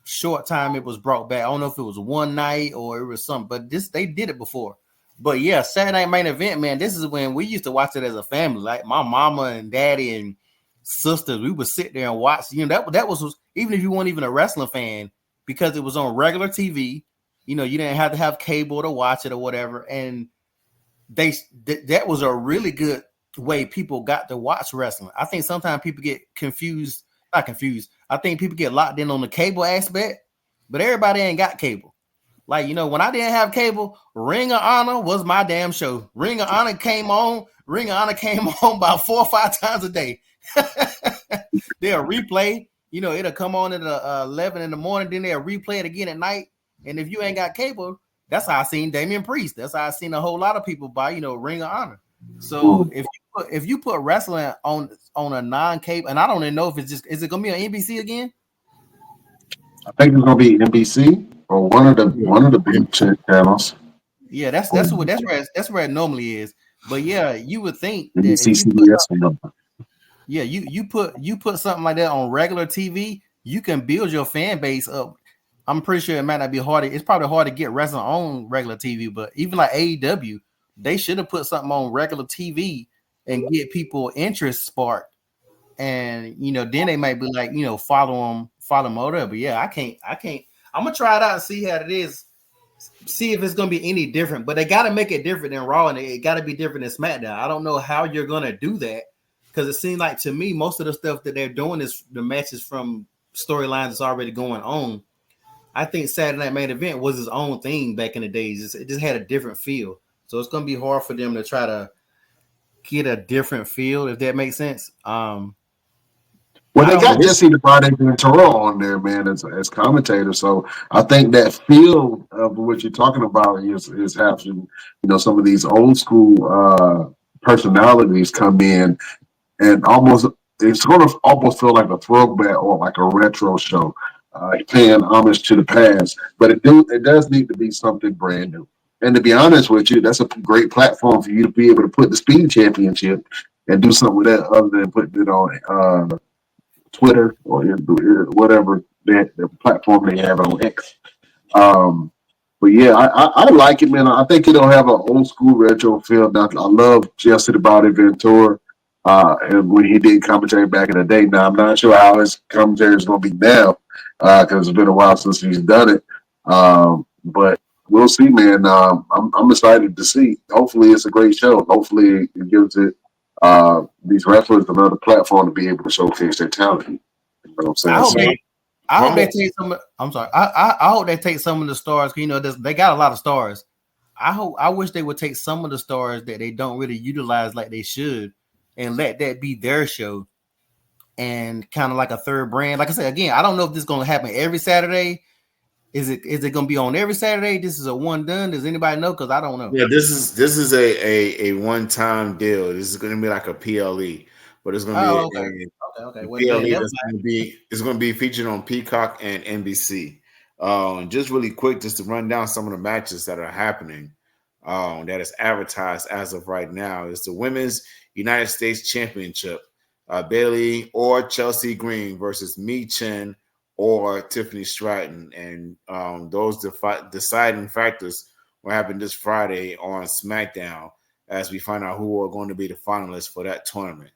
short time it was brought back. I don't know if it was one night or it was something, but they did it before. But yeah, Saturday Night Main Event, man. This is when we used to watch it as a family, like my mama and daddy and sisters. We would sit there and watch. That was even if you weren't even a wrestling fan, because it was on regular TV. You didn't have to have cable to watch it or whatever. And that was a really good way people got to watch wrestling. I think sometimes people get confused. Not confused. I think people get locked in on the cable aspect, but everybody ain't got cable. Like, when I didn't have cable, Ring of Honor was my damn show. Ring of Honor came on about 4 or 5 times a day. They'll replay, it'll come on at 11 in the morning, then they'll replay it again at night. And if you ain't got cable, that's how I seen Damian Priest. That's how I seen a whole lot of people buy, Ring of Honor. So if you put wrestling on a non-cable, and I don't even know if is it gonna be on NBC again? I think it's gonna be NBC or one of the big channels. Yeah, that's where it normally is. But yeah, you would think that NBC, if you CBS, you put something like that on regular TV, you can build your fan base up. I'm pretty sure it might not be hard. It's probably hard to get wrestling on regular TV, but even like AEW, they should have put something on regular TV and get people interest sparked. And then they might be like, follow them or whatever. But yeah, I can't. I'm gonna try it out and see how it is. see if it's gonna be any different. But they got to make it different than Raw, and it got to be different than SmackDown. I don't know how you're gonna do that because it seems like to me most of the stuff that they're doing is the matches from storylines that's already going on. I think Saturday Night Main Event was its own thing back in the days. It just had a different feel, so it's gonna be hard for them to try to get a different feel, if that makes sense. Well, they got Jesse the Body and Terrell on there, man, as commentators. So I think that feel of what you're talking about is having, some of these old school personalities come in and it's going to almost feel like a throwback or like a retro show, paying homage to the past. But it does need to be something brand new. And to be honest with you, that's a great platform for you to be able to put the Speed Championship and do something with that other than putting it on Twitter or whatever the platform they have on X. But yeah, I like it, man. I think it'll have an old school retro feel. I love Jesse the Body Ventura, and when he did commentary back in the day. Now I'm not sure how his commentary is going to be now, because it's been a while since he's done it. But we'll see, man. I'm excited to see. Hopefully, it's a great show. Hopefully, it gives it these wrestlers another platform to be able to showcase their talent. You know what I'm saying? I hope they take some. I'm sorry. I hope they take some of the stars. They got a lot of stars. I wish they would take some of the stars that they don't really utilize like they should, and let that be their show, and kind of like a third brand. Like I said again, I don't know if this is going to happen every Saturday. Is it going to be on every Saturday? This is a one done. Does anybody know? Because I don't know. Yeah, this is a one time deal. This is going to be like a PLE, but it's going to be okay. Well, PLE that's going to be featured on Peacock and NBC. Just really quick, just to run down some of the matches that are happening. That is advertised as of right now. It's the Women's United States Championship. Bailey or Chelsea Green versus Mi Chen or Tiffany Stratton, and those deciding factors will happen this Friday on SmackDown as we find out who are going to be the finalists for that tournament.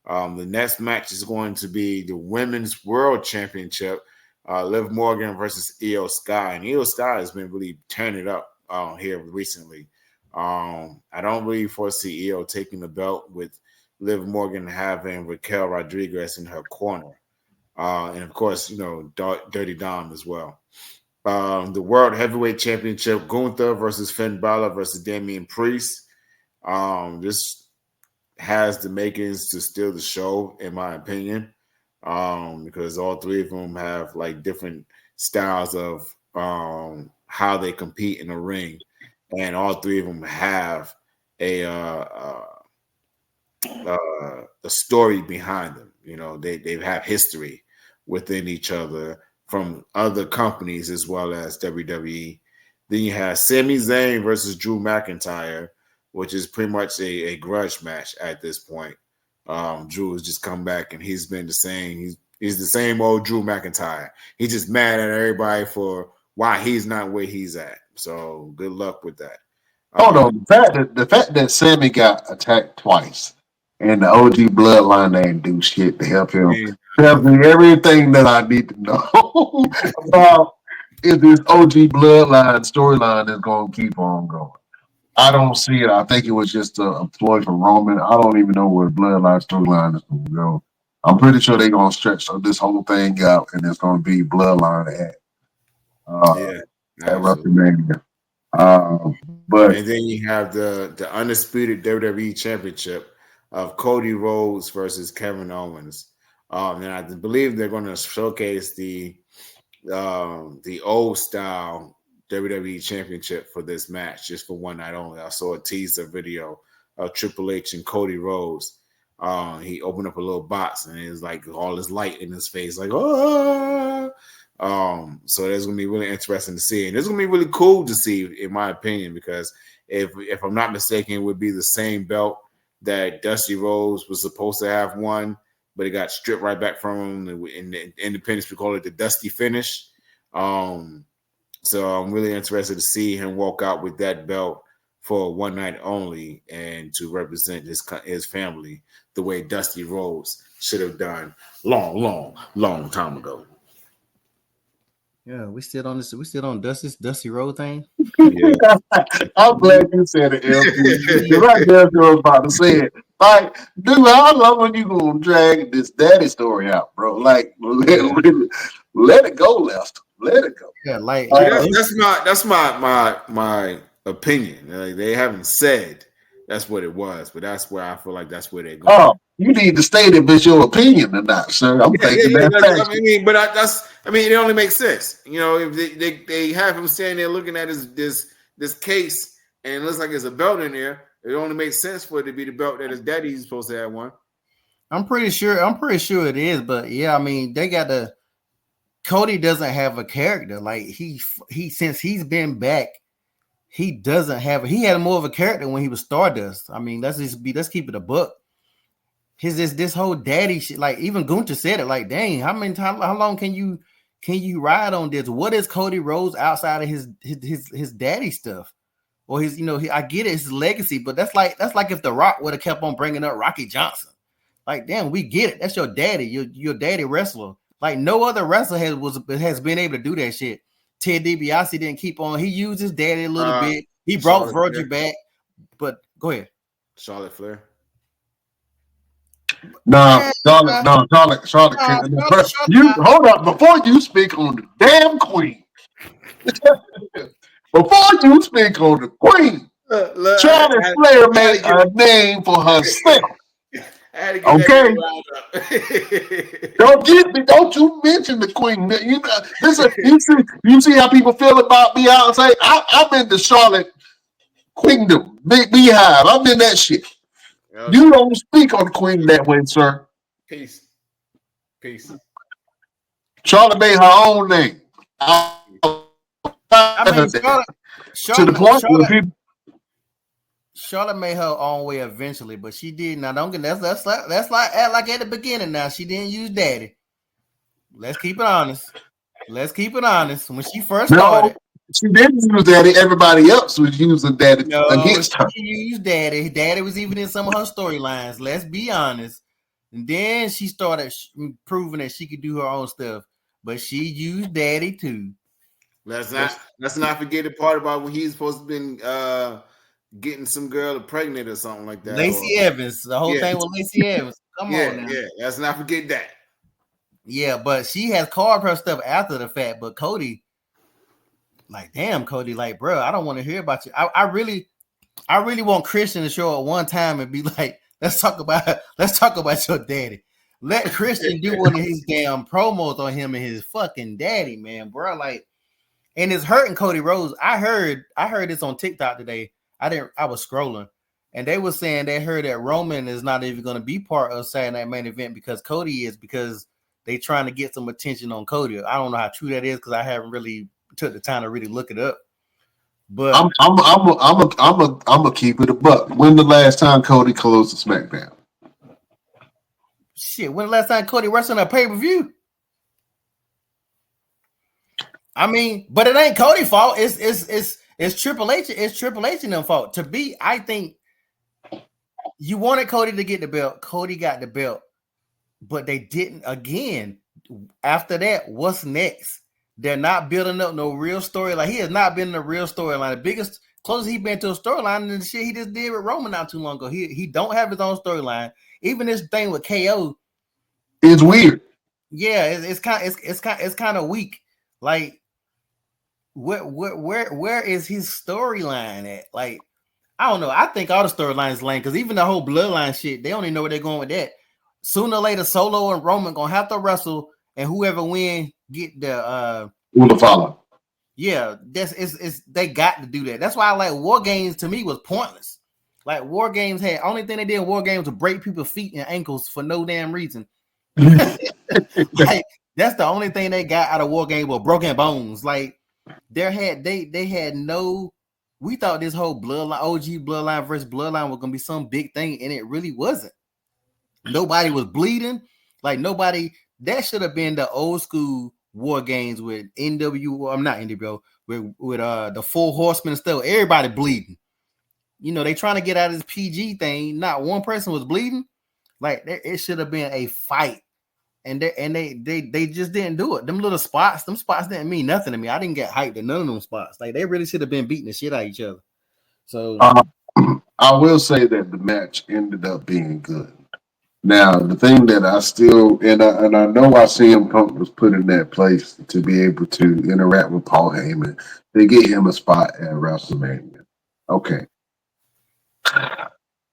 The next match is going to be the Women's World Championship, Liv Morgan versus Io Sky, and Io Sky has been really turning it up here recently. I don't really foresee Io taking the belt with Liv Morgan having Raquel Rodriguez in her corner. And of course, Dirty Dom as well. The World Heavyweight Championship, Gunther versus Finn Balor versus Damian Priest. This has the makings to steal the show, in my opinion, because all three of them have like different styles of how they compete in the ring, and all three of them have a story behind them. They have history within each other from other companies as well as WWE. Then you have Sami Zayn versus Drew McIntyre, which is pretty much a grudge match at this point. Drew has just come back and he's been the same. He's the same old Drew McIntyre. He's just mad at everybody for why he's not where he's at. So good luck with that. The fact that Sammy got attacked twice and the OG bloodline ain't do shit to help him. Tells me everything that I need to know about if this OG bloodline storyline is going to keep on going. I don't see it. I think it was just a ploy from Roman. I don't even know where the bloodline storyline is going to go. I'm pretty sure they're going to stretch this whole thing out, and it's going to be bloodline at WrestleMania. But and then you have the undisputed WWE Championship of Cody Rhodes versus Kevin Owens. And I believe they're going to showcase the old style WWE Championship for this match, just for one night only. I saw a teaser video of Triple H and Cody Rhodes. He opened up a little box and it was like all this light in his face, like oh. So that's gonna be really interesting to see, and it's gonna be really cool to see, in my opinion, because if I'm not mistaken, it would be the same belt that Dusty Rhodes was supposed to have won, but it got stripped right back from him. In the independents, we call it the Dusty Finish. So I'm really interested to see him walk out with that belt for one night only and to represent his family the way Dusty Rhodes should have done long time ago. Yeah, we still on this. We still on Dusty Road thing. Yeah. I'm glad you said it, LP. Right there, I was about to say it. Like, dude, how long are you gonna drag this daddy story out, bro? Like, Yeah. let it go, Lester. Let it go. Yeah, like See, Uh, that's my opinion. Like, they haven't said that's what it was, but that's where I feel like that's where they're going. oh, you need to state if it's your opinion or not, sir. I'm thinking that's I factual. mean, but I mean, it only makes sense. You know, if they have him standing there looking at this case and it looks like there's a belt in there, it only makes sense for it to be the belt that his daddy's supposed to have one. I'm pretty sure it is, but yeah, I mean, they got the Cody doesn't have a character. Like he since he's been back, he doesn't have. He had more of a character when he was Stardust. I mean, let's keep it a buck. This whole daddy shit. Like even Gunther said it. Like, dang, how long can you ride on this? What is Cody Rhodes outside of his daddy stuff? Or his, I get it, his legacy, but that's like if The Rock would have kept on bringing up Rocky Johnson. Like, damn, we get it. That's your daddy, your daddy wrestler. Like no other wrestler has been able to do that shit. Ted DiBiase didn't keep on. He used his daddy a little bit. He brought Virgil back. But go ahead. Charlotte Flair. Charlotte. You hold up before you speak on the damn queen. Before you speak on the queen, Charlotte Flair made a name for herself. Okay. Don't you mention the queen. You see how people feel about Beyonce? I'm in the Charlotte Queendom, Big Beehive. I'm in that shit. Okay. You don't speak on the queen that way, sir. Peace. Charlotte made her own name. Charlotte made her own way eventually, but she did. Now don't get that's like at the beginning. Now she didn't use daddy. Let's keep it honest. When she first started, she didn't use daddy. Everybody else was using daddy against her. She used daddy. Daddy was even in some of her storylines. Let's be honest. And then she started proving that she could do her own stuff, but she used daddy too. Let's not forget the part about when he's supposed to been getting some girl pregnant or something like that. Lacey Evans. The whole thing with Lacey Evans. Come on now. Yeah, let's not forget that. Yeah, but she has carved her stuff after the fact. But Cody, like, damn, Cody, like, bro, I don't want to hear about you. I really want Christian to show up one time and be like, let's talk about your daddy. Let Christian do one of his damn promos on him and his fucking daddy, man, bro. Like, and it's hurting Cody Rhodes. I heard this on TikTok today. I was scrolling, and they were saying they heard that Roman is not even going to be part of Saturday Night Main Event because Cody is, because they trying to get some attention on Cody. I don't know how true that is because I haven't really took the time to really look it up. But I'm gonna keep it a buck. When the last time Cody closed the SmackDown? Shit, when the last time Cody wrestled a pay-per-view? I mean, but it ain't Cody's fault. It's Triple H. It's Triple H and them fault. I think you wanted Cody to get the belt. Cody got the belt, but they didn't. Again, after that, what's next? They're not building up no real story. Like, he has not been in a real storyline. The biggest closest he been to a storyline than the shit he just did with Roman not too long ago. He don't have his own storyline. Even this thing with KO, it's weird. Yeah, it's kind of weak. Like, where is his storyline at? Like, I don't know. I think all the storylines lame because even the whole bloodline shit, they don't even know where they're going with that. Sooner or later, Solo and Roman gonna have to wrestle, and whoever win get the follow. Yeah, they got to do that. That's why I like War Games. To me, was pointless. Like, War Games had only thing they did in War Games was break people's feet and ankles for no damn reason. Like, that's the only thing they got out of War Games was broken bones. Like, they had no. We thought this whole bloodline, OG bloodline versus bloodline, was gonna be some big thing, and it really wasn't. Nobody was bleeding. Like, nobody. That should have been the old school War Games with NWO. I'm not NWO with the Four Horsemen and stuff. Everybody bleeding. You know, they trying to get out of this PG thing. Not one person was bleeding. Like, it should have been a fight. and they just didn't do it. Them spots didn't mean nothing to me. I didn't get hyped at none of them spots. Like they really should have been beating the shit out of each other. So I will say that the match ended up being good. Now, the thing that I still and I know why CM Punk was put in that place to be able to interact with Paul Heyman to get him a spot at WrestleMania. Okay.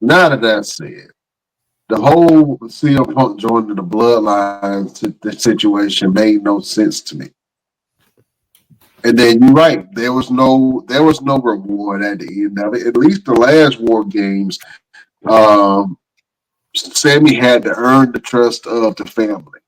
Now that that's said, the whole CM Punk joining the Bloodline the situation made no sense to me. And then you're right, there was no reward at the end of it. At least the last War Games, Sammy had to earn the trust of the family.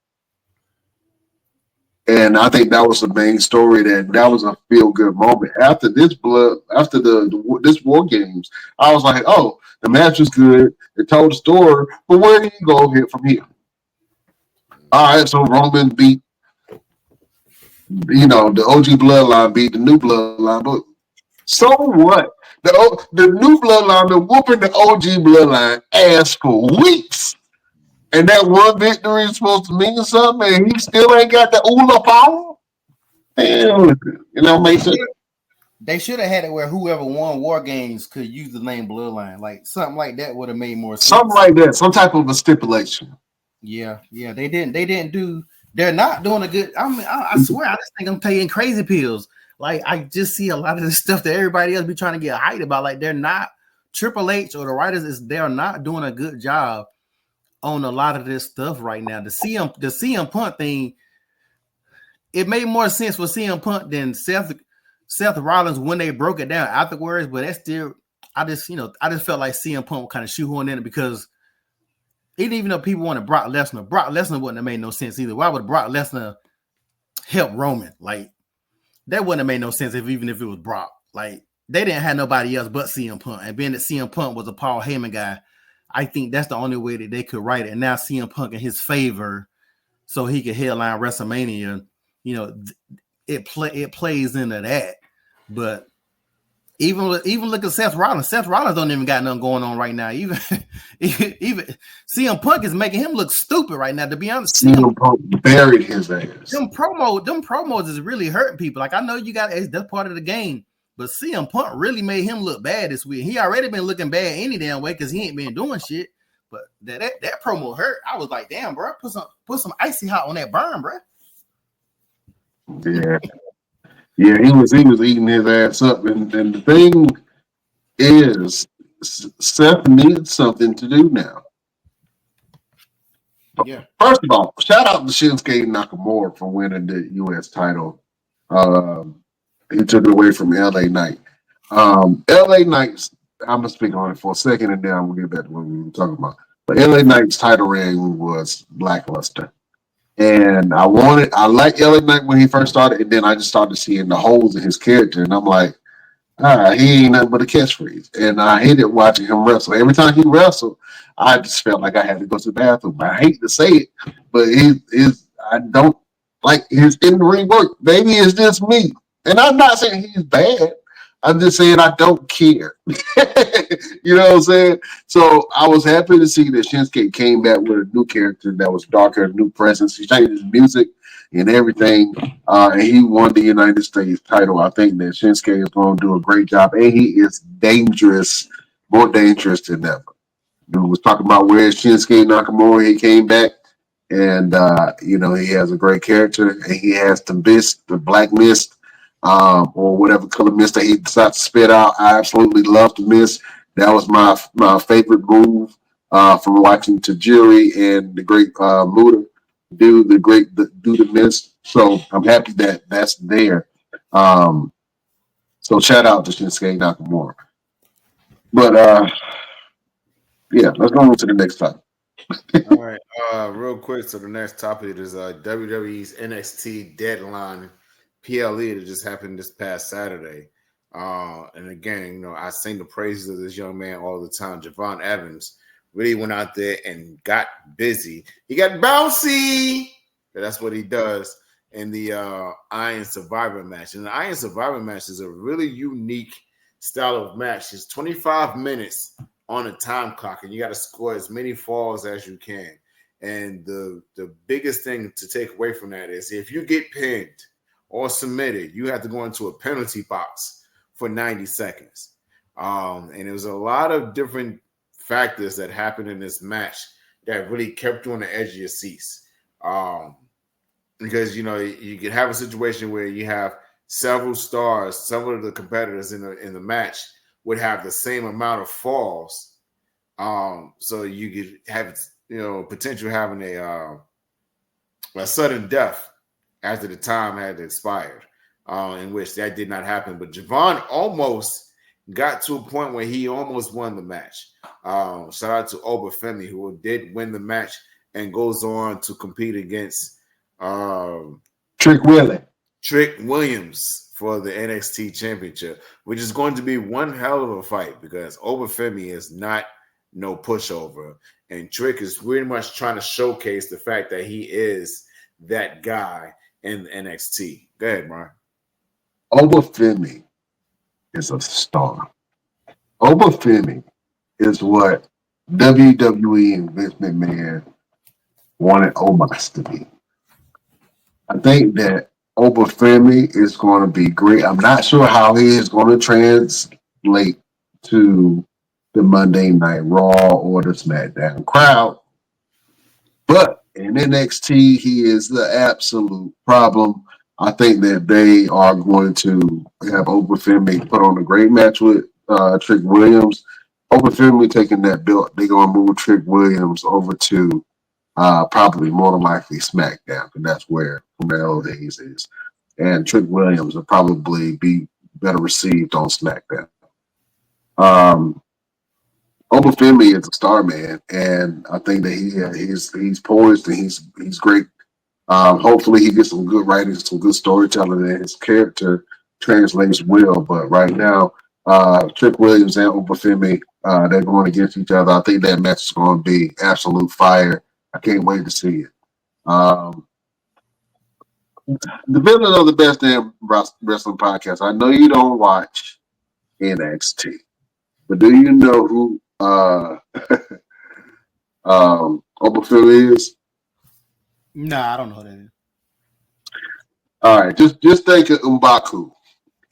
And I think that was the main story. That was a feel good moment. After this this War Games, I was like, oh, the match was good. It told the story, but where do you go here from here? All right, so Roman beat, the OG Bloodline beat the new Bloodline, but so what? The new Bloodline been whooping the OG Bloodline ass for weeks. And that one victory is supposed to mean something, and he still ain't got the Ula power? Damn, makes sense. they should have had it where whoever won War Games could use the name Bloodline. Like something like that would have made more sense. Something like that, some type of a stipulation. Yeah, they didn't do. They're not doing a good. I mean, I swear, I just think I'm taking crazy pills. Like I just see a lot of the stuff that everybody else be trying to get hyped about. Like they're not Triple H or the writers they're not doing a good job on a lot of this stuff right now. The CM Punk thing, it made more sense for CM Punk than Seth Rollins when they broke it down afterwards. But that's still, I just felt like CM Punk kind of shoehorned in it because even though people wanted Brock Lesnar wouldn't have made no sense either. Why would Brock Lesnar help Roman? Like that wouldn't have made no sense even if it was Brock. Like they didn't have nobody else but CM Punk, and being that CM Punk was a Paul Heyman guy, I think that's the only way that they could write it. And now CM Punk in his favor, so he could headline WrestleMania. It plays into that. But even look at Seth Rollins. Seth Rollins don't even got nothing going on right now. Even CM Punk is making him look stupid right now. To be honest, CM Punk buried his ass. Them promos is really hurting people. Like I know that's part of the game. But CM Punk really made him look bad this week. He already been looking bad any damn way because he ain't been doing shit. But that promo hurt. I was like, damn, bro, put some icy hot on that burn, bro. Yeah, he was eating his ass up, and the thing is, Seth needs something to do now. Yeah. First of all, shout out to Shinsuke Nakamura for winning the U.S. title. He took it away from LA Knight. LA Knight's, I'm going to speak on it for a second and then I'm going to get back to what we were talking about. But LA Knight's title reign was lackluster. And I liked LA Knight when he first started, and then I just started seeing the holes in his character. And I'm like, he ain't nothing but a catchphrase. And I hated watching him wrestle. Every time he wrestled, I just felt like I had to go to the bathroom. I hate to say it, but I don't like his in-ring work. Maybe it's just me. And I'm not saying he's bad. I'm just saying I don't care. You know what I'm saying? So I was happy to see that Shinsuke came back with a new character that was darker, a new presence. He changed his music and everything. And he won the United States title. I think that Shinsuke is going to do a great job. And he is dangerous, more dangerous than ever. We was talking about where Shinsuke Nakamura, he came back. And, he has a great character. And he has the black mist. Or whatever color mist that he decided to spit out. I absolutely love the mist. That was my favorite move from watching Tajiri and the great Muda do the mist. So I'm happy that that's there. So shout out to Shinsuke Nakamura. But let's go on to the next topic. All right, real quick. So the next topic is WWE's NXT Deadline PLE that just happened this past Saturday. And again, I sing the praises of this young man all the time. Javon Evans really went out there and got busy. He got bouncy. That's what he does in the Iron Survivor match. And the Iron Survivor match is a really unique style of match. It's 25 minutes on a time clock, and you got to score as many falls as you can. And the biggest thing to take away from that is if you get pinned or submitted, you have to go into a penalty box for 90 seconds. And there was a lot of different factors that happened in this match that really kept you on the edge of your seats. Because, you could have a situation where you have several stars, several of the competitors in the match would have the same amount of falls. So you could have, potential having a sudden death after the time had expired, in which that did not happen. But Javon almost got to a point where he almost won the match. Shout out to Obafemi, who did win the match and goes on to compete against Trick Williams for the NXT Championship, which is going to be one hell of a fight because Obafemi is not no pushover. And Trick is pretty much trying to showcase the fact that he is that guy in NXT. Go ahead, Brian. Obafemi is a star. Obafemi is what WWE and Vince McMahon wanted Omos to be. I think that Obafemi is going to be great. I'm not sure how he is going to translate to the Monday Night Raw or the SmackDown crowd. But in NXT, he is the absolute problem. I think that they are going to have Obafemi put on a great match with Trick Williams. Obafemi taking that belt, they're going to move Trick Williams over to probably more than likely SmackDown, and that's where Romero Days is. And Trick Williams will probably be better received on SmackDown. Obafemi is a star, man, and I think that he's poised and he's great. Hopefully, he gets some good writing, some good storytelling, and his character translates well. But right now, Trick Williams and Obafemi, they're going against each other. I think that match is going to be absolute fire. I can't wait to see it. The villain of the Best Damn Wrestling Podcast. I know you don't watch NXT, but do you know who Obafemi is? Nah, I don't know who that is. All right, just think of M'Baku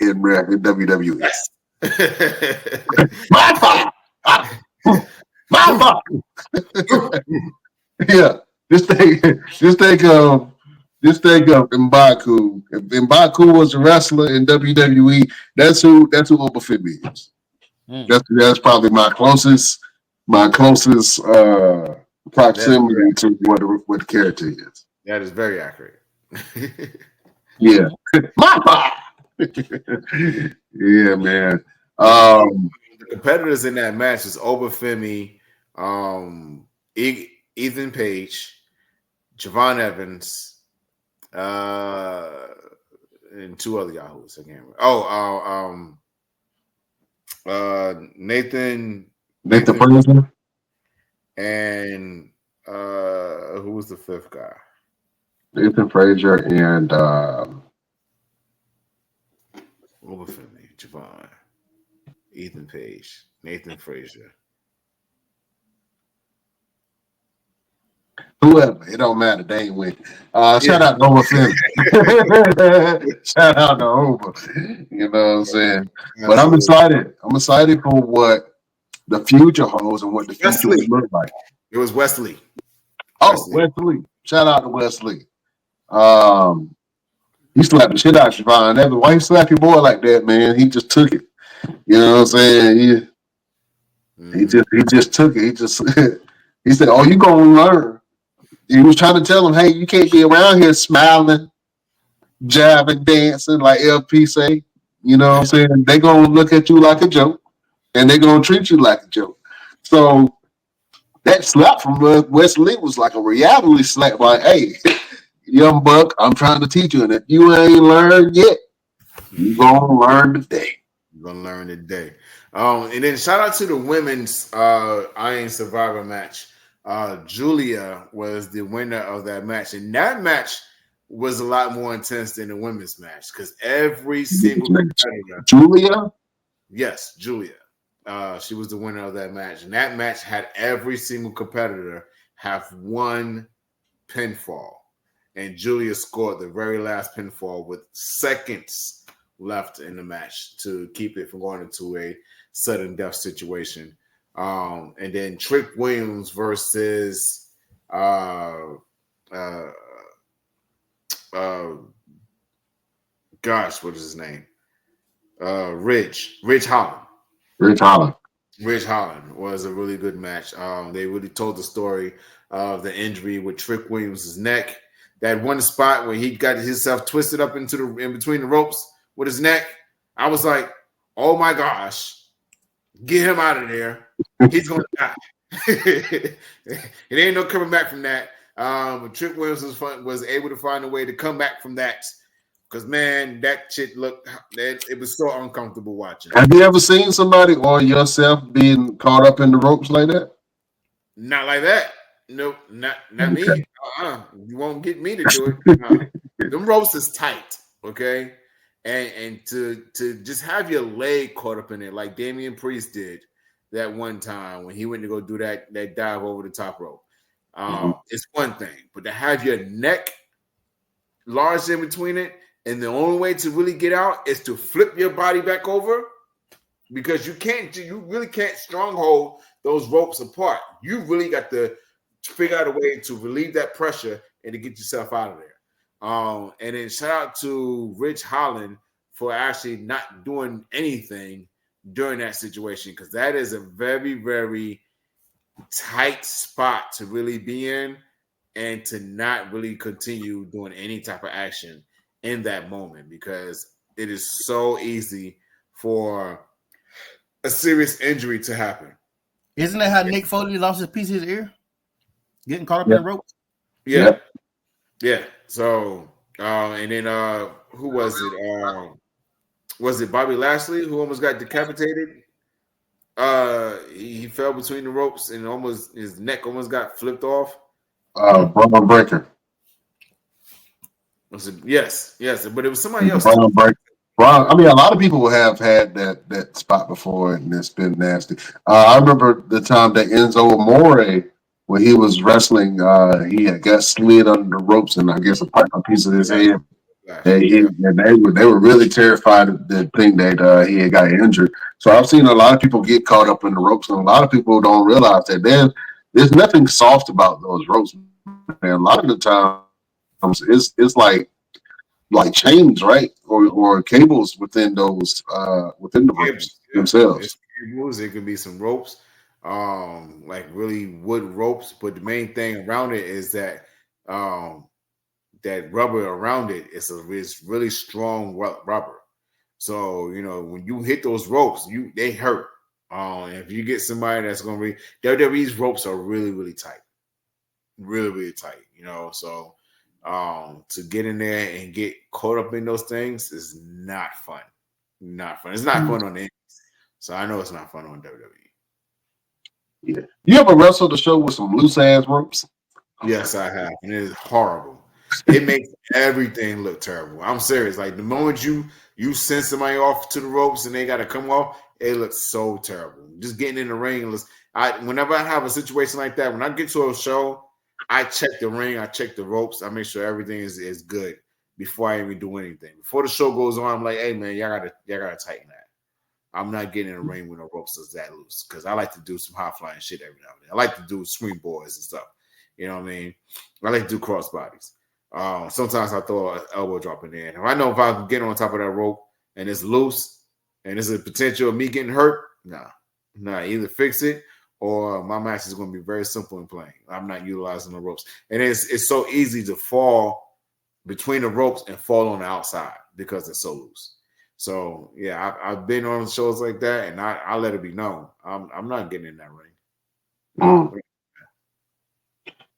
in WWE. My fault. My fault. Yeah, just think of M'Baku. If M'Baku was a wrestler in WWE, that's who Obafemi is. That's probably my closest proximity to what the character is. That is very accurate. Yeah. My fault. Yeah, man. The competitors in that match is Obafemi, Ethan Page, Javon Evans, and two other yahoos. I can't remember. Nathan Fraser, and who was the fifth guy? Nathan Fraser and Obafemi, Javon, Ethan Page, Nathan Fraser. Whoever, it don't matter. They ain't winning. Shout out to Obafemi. Shout out to Over. You know what I'm saying? But I'm excited. I'm excited for what the future holds and what the future will look like. It was Wesley. Wesley. Shout out to Wesley. He slapped the shit out of Javon. Why you slap your boy like that, man? He just took it. You know what I'm saying? He just took it. He said, "Oh, you gonna learn." He was trying to tell him, "Hey, you can't be around here smiling, jiving, dancing like LP say." You know what I'm saying? They gonna look at you like a joke, and they gonna treat you like a joke. So that slap from Wesley was like a reality slap. Like, hey, young buck, I'm trying to teach you, and if you ain't learned yet, you gonna learn today. You're gonna learn today. And then shout out to the women's Iron Survivor match. Julia was the winner of that match, and that match was a lot more intense than the women's match because every single competitor. Julia? Yes, Julia. She was the winner of that match, and that match had every single competitor have one pinfall, and Julia scored the very last pinfall with seconds left in the match to keep it from going into a sudden death situation. And then Trick Williams versus gosh, what is his name? Ridge Holland. Ridge Holland was a really good match. They really told the story of the injury with Trick Williams' neck. That one spot where he got himself twisted up in between the ropes with his neck. I was like, oh my gosh, get him out of there. He's gonna die. It ain't no coming back from that. Trick Williams was able to find a way to come back from that. Because, man, that shit it was so uncomfortable watching. Have you ever seen somebody or yourself being caught up in the ropes like that? Not like that. Nope, not me. You won't get me to do it. Them ropes is tight, okay? And to just have your leg caught up in it like Damian Priest did that one time when he went to go do that dive over the top rope. It's one thing, but to have your neck lodged in between it, and the only way to really get out is to flip your body back over, because you really can't stronghold those ropes apart. You really got to figure out a way to relieve that pressure and to get yourself out of there. And then shout out to Ridge Holland for actually not doing anything during that situation, because that is a very, very tight spot to really be in and to not really continue doing any type of action in that moment, because it is so easy for a serious injury to happen. Isn't that how Nick Foley lost his piece of his ear? Getting caught up in the rope? Yeah. So, and then who was it? Was it Bobby Lashley who almost got decapitated? He fell between the ropes and his neck almost got flipped off. Braun Breaker. Was it? Yes, but it was somebody else. Braun Breaker. I mean, a lot of people have had that spot before, and it's been nasty. I remember the time that Enzo Amore, when he was wrestling, he had got slid under the ropes, and I guess a piece of his head. And they were really terrified of the thing that he had got injured. So I've seen a lot of people get caught up in the ropes, and a lot of people don't realize that there's nothing soft about those ropes. And a lot of the times it's like chains, right, or cables within those within the ropes themselves. It's cables. It could be some ropes, like really wood ropes. But the main thing around it is that that rubber around it is really strong rubber. So when you hit those ropes, they hurt. If you get somebody that's going to be WWE's ropes are really, really tight, really, really tight. So to get in there and get caught up in those things is not fun. Not fun. It's not fun on the end. So I know it's not fun on WWE. Yeah. You ever wrestled a show with some loose ass ropes? Yes, I have, and it is horrible. It makes everything look terrible. I'm serious. Like the moment you send somebody off to the ropes and they got to come off, it looks so terrible. Just getting in the ring. Whenever I have a situation like that, when I get to a show, I check the ring, I check the ropes, I make sure everything is good before I even do anything. Before the show goes on, I'm like, hey man, y'all gotta tighten that. I'm not getting in the ring with no ropes that's that loose, because I like to do some high flying shit every now and then. I like to do springboards and stuff. You know what I mean? I like to do cross bodies. Sometimes I throw an elbow drop in there. If I know if I can get on top of that rope and it's loose and there's a potential of me getting hurt, nah, either fix it or my match is going to be very simple in playing. I'm not utilizing the ropes. And it's so easy to fall between the ropes and fall on the outside because it's so loose. So, yeah, I've been on shows like that, and I let it be known. I'm not getting in that ring.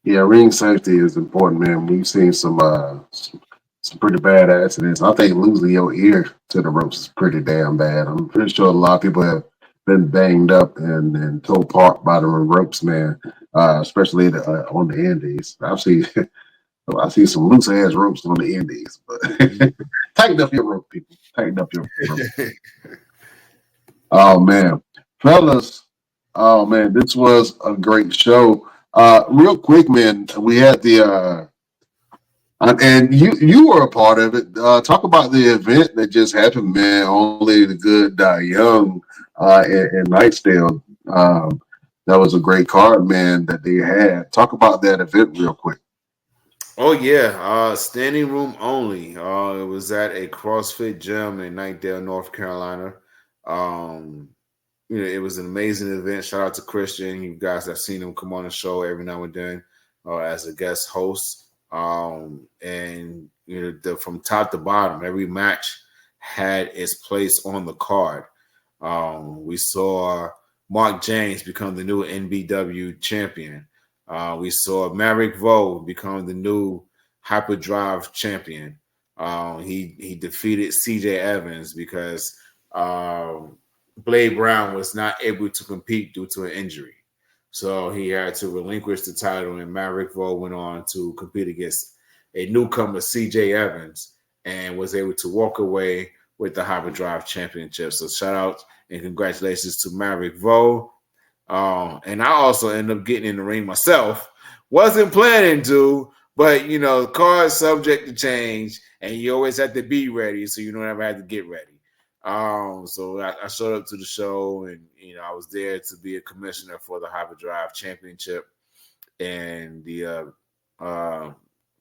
Yeah, ring safety is important, man. We've seen some pretty bad accidents. I think losing your ear to the ropes is pretty damn bad. I'm pretty sure a lot of people have been banged up and towed apart by the ropes, man. Especially on the indies. I see some loose ass ropes on the indies, but tighten up your rope, people. Tighten up your rope. Oh man, fellas. Oh man, this was a great show. Real quick, man, we had the and you were a part of it. Talk about the event that just happened, man. Only the good die young in Nightsdale. That was a great card, man, that they had. Talk about that event real quick. Oh yeah, standing room only. It was at a CrossFit gym in Nightdale, North Carolina. It was an amazing event. Shout out to Christian. You guys have seen him come on the show every now and then as a guest host. And from top to bottom, every match had its place on the card. We saw Mark James become the new NBW champion. We saw Maverick Vo become the new Hyperdrive champion. He defeated CJ Evans because Blade Brown was not able to compete due to an injury. So he had to relinquish the title, and Maverick Vo went on to compete against a newcomer, CJ Evans, and was able to walk away with the Hyperdrive Championship. So shout out and congratulations to Maverick Vo. And I also ended up getting in the ring myself. Wasn't planning to, but cards subject to change, and you always have to be ready, so you don't ever have to get ready. So I showed up to the show, and I was there to be a commissioner for the Hyperdrive Championship, and the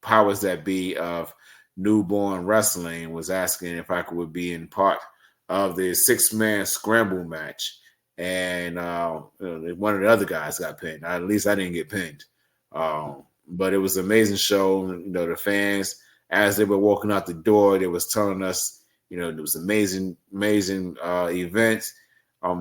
powers that be of Newborn Wrestling was asking if I could be in part of the 6-man scramble match. And one of the other guys got pinned. At least I didn't get pinned. But it was an amazing show. The fans, as they were walking out the door, they was telling us, it was amazing event.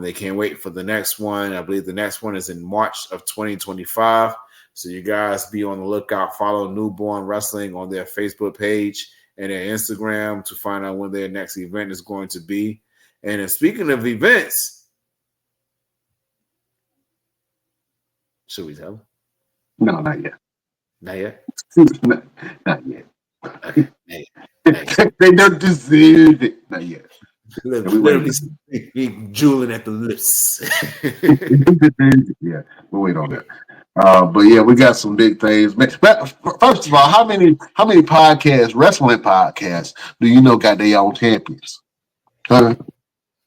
They can't wait for the next one. I believe the next one is in March of 2025. So you guys be on the lookout. Follow Newborn Wrestling on their Facebook page and their Instagram to find out when their next event is going to be. And speaking of events, should we tell them? No, not yet. Not yet? Not yet. Okay. Not yet. They don't deserve it. Not yet. Literally drooling at the lips. Yeah, we'll wait on that. But yeah, we got some big things. But first of all, how many podcasts, wrestling podcasts, do you know got their own champions? And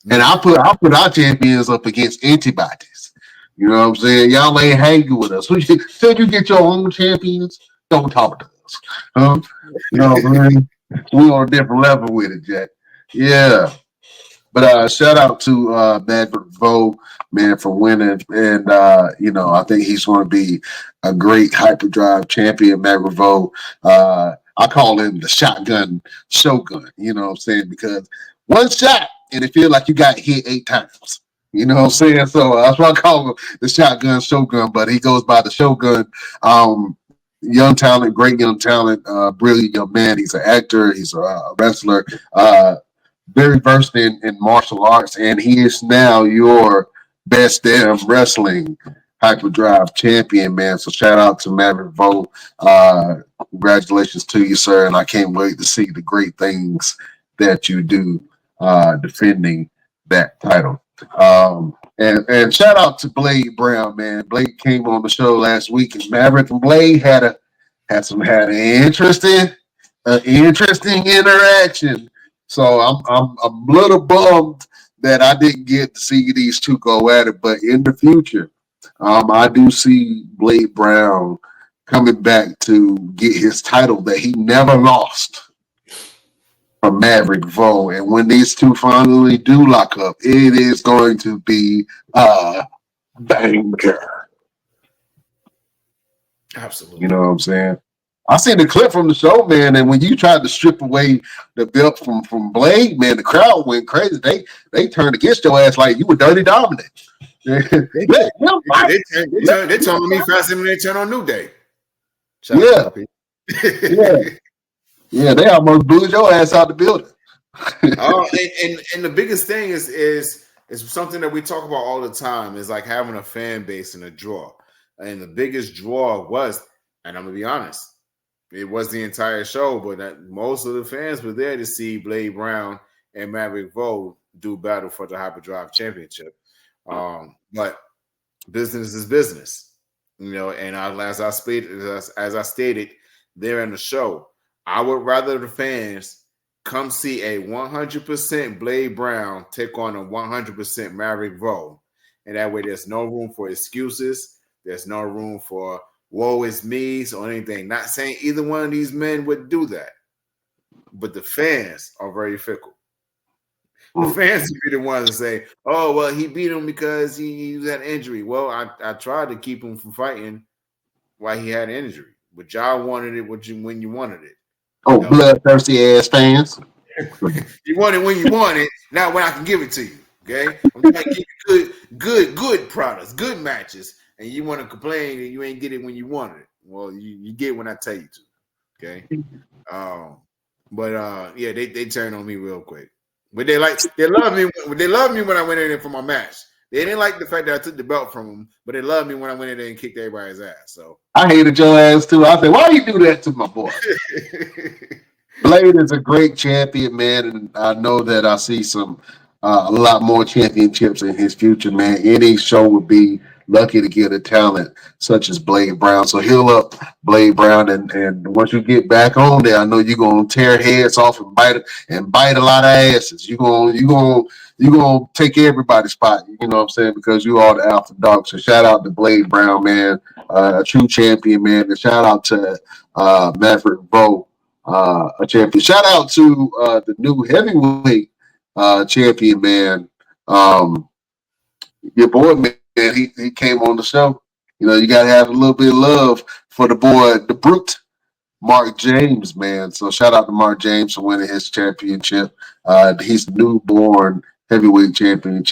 I put our champions up against antibodies. You know what I'm saying? Y'all ain't hanging with us. Till you get your own champions, don't talk to us. Man, we on a different level with it, Jack. Yeah. But shout out to Maverick Vo, man, for winning. And, I think he's going to be a great hyperdrive champion, Maverick Vo. I call him the shotgun shogun, you know what I'm saying? Because one shot, and it feels like you got hit 8 times. You know what I'm saying? So that's why I call him the shotgun shogun, but he goes by the shogun. Young talent, great young talent, brilliant young man. He's an actor. He's a wrestler. Very versed in martial arts, and he is now your best damn wrestling hyperdrive champion, man. So shout out to Maverick Vo. Congratulations to you, sir, and I can't wait to see the great things that you do defending that title. And shout out to Blade Brown, man. Blade came on the show last week, and Maverick and Blade had an interesting interaction. So I'm a little bummed that I didn't get to see these two go at it. But in the future, I do see Blade Brown coming back to get his title that he never lost from Maverick Vo. And when these two finally do lock up, it is going to be a banger. Absolutely. You know what I'm saying? I seen the clip from the show, man, and when you tried to strip away the belt from Blade, man, the crowd went crazy. They turned against your ass like you were Dirty Dominant. They telling me faster than they turn on New Day. Yeah, they almost blew your ass out the building. And the biggest thing is something that we talk about all the time is like having a fan base and a draw. And the biggest draw was, and I'm gonna be honest, it was the entire show, but most of the fans were there to see Blade Brown and Maverick Vo do battle for the Hyperdrive Championship. But business is business. And as I stated there in the show, I would rather the fans come see a 100% Blade Brown take on a 100% Maverick Rowe, and that way there's no room for excuses. There's no room for woe is me's or anything. Not saying either one of these men would do that, but the fans are very fickle. The fans would be the ones to say, "Oh, well, he beat him because he had an injury." Well, I tried to keep him from fighting while he had an injury, but y'all wanted it when you wanted it. Oh, bloodthirsty ass fans. You want it when you want it, not when I can give it to you. Okay, I'm trying to give you good products, good matches, and you want to complain that you ain't get it when you wanted it. Well, you get when I tell you to. Okay, yeah, they turned on me real quick. But they love me. They love me when I went in there for my match. They didn't like the fact that I took the belt from them, but they loved me when I went in there and kicked everybody's ass. So I hated your ass too. I said, "Why you do that to my boy?" Blade is a great champion, man, and I know that I see a lot more championships in his future, man. Any show would be lucky to get a talent such as Blade Brown. So heal up, Blade Brown, and once you get back on there, I know you're gonna tear heads off and bite a lot of asses. You gonna take everybody's spot. You know what I'm saying? Because you are the alpha dog. So shout out to Blade Brown, man, a true champion, man. And shout out to Maverick Rowe, a champion. Shout out to the new heavyweight champion, man. Your boy, man, he came on the show. You got to have a little bit of love for the boy, the brute, Mark James, man. So shout out to Mark James for winning his championship. He's the newborn heavyweight champion.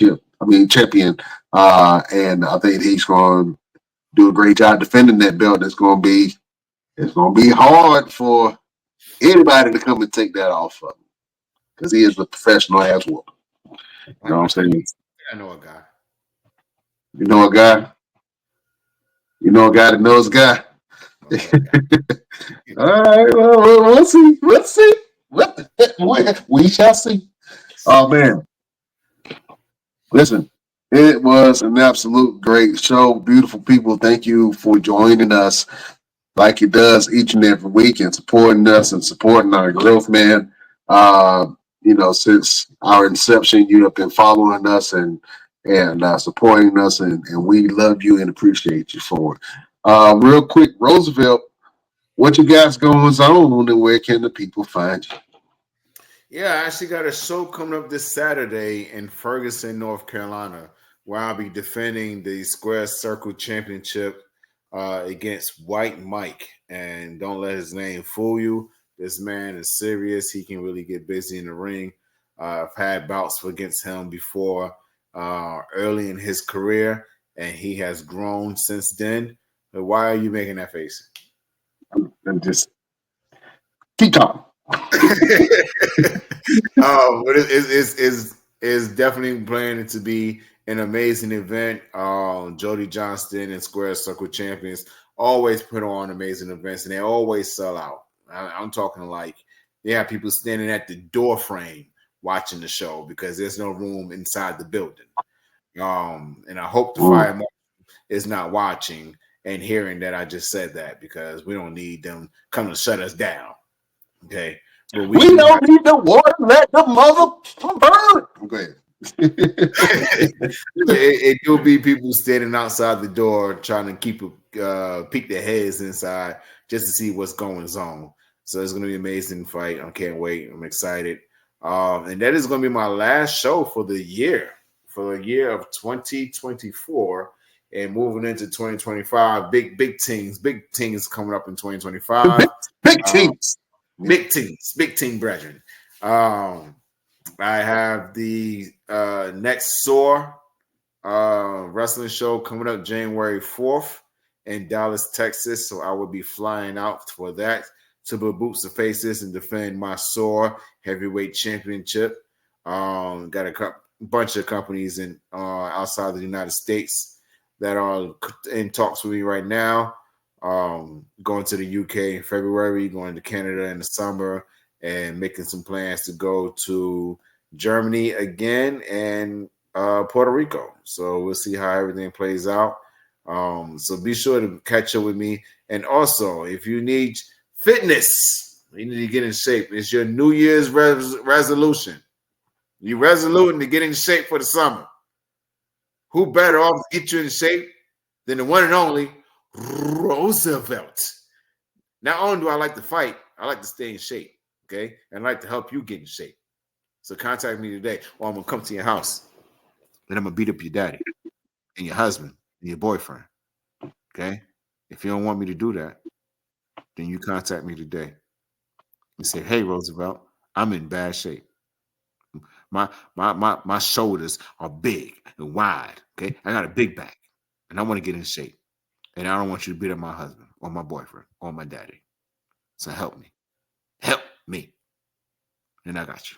And I think he's going to do a great job defending that belt. It's going to be hard for anybody to come and take that off of him because he is a professional ass whoop. You know what I'm saying? I know a guy. You know a guy? You know a guy that knows a guy? All right, well, we'll see. Let's see. We shall see. Oh, man. Listen, it was an absolute great show. Beautiful people, thank you for joining us like it does each and every week and supporting us and supporting our growth, man. Since our inception, you have been following us and supporting us, and we love you and appreciate you for it. Real quick, Roosevelt, what you guys going on and where can the people find you? Yeah, I actually got a show coming up this Saturday in Ferguson, North Carolina, where I'll be defending the Square Circle Championship against White Mike. And don't let his name fool you. This man is serious. He can really get busy in the ring. I've had bouts against him before early in his career, and he has grown since then. But why are you making that face? I'm just keep talking. But it's definitely planning to be an amazing event. Jody Johnston and Square Circle Champions always put on amazing events, and they always sell out. I'm talking like they have people standing at the door frame watching the show because there's no room inside the building. And I hope the fire marshal is not watching and hearing that I just said that, because we don't need them coming to shut us down. Okay. But we don't need the water, let the mother burn. Go ahead. it do be people standing outside the door trying to peek their heads inside just to see what's going on. So it's going to be an amazing fight. I can't wait. I'm excited. And that is going to be my last show for the year of 2024 and moving into 2025. Big things coming up in 2025. Big teams. Big team brethren. I have the next SOAR wrestling show coming up January 4th in Dallas, Texas. So I will be flying out for that to put boots to faces and defend my SOAR heavyweight championship. Got a bunch of companies in outside the United States that are in talks with me right now. Going to the UK in February, going to Canada in the summer, and making some plans to go to Germany again and Puerto Rico. So we'll see how everything plays out. So be sure to catch up with me. And also, if you need fitness, you need to get in shape. It's your New Year's resolution. You resoluting to get in shape for the summer. Who better off to get you in shape than the one and only Roosevelt? Not only do I like to fight, I like to stay in shape, okay? And I like to help you get in shape. So contact me today, or I'm going to come to your house, and I'm going to beat up your daddy and your husband and your boyfriend, okay? If you don't want me to do that, then you contact me today and say, hey, Roosevelt, I'm in bad shape. My shoulders are big and wide, okay? I got a big back, and I want to get in shape. And I don't want you to beat up my husband or my boyfriend or my daddy. So help me. Help me. And I got you.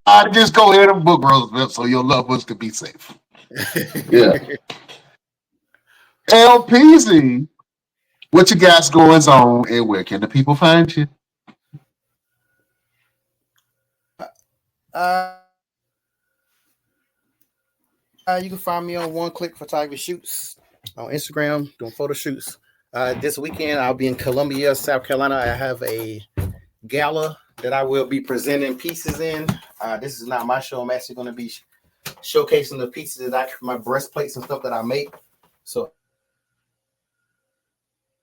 I just go ahead and book Roosevelt so your loved ones can be safe. Yeah. LPZ, what you guys going on and where can the people find you? You can find me on One Click Photography Shoots on Instagram doing photo shoots. This weekend I'll be in Columbia, South Carolina. I have a gala that I will be presenting pieces in. This is not my show. I'm actually going to be showcasing the pieces that my breastplates and stuff that I make. So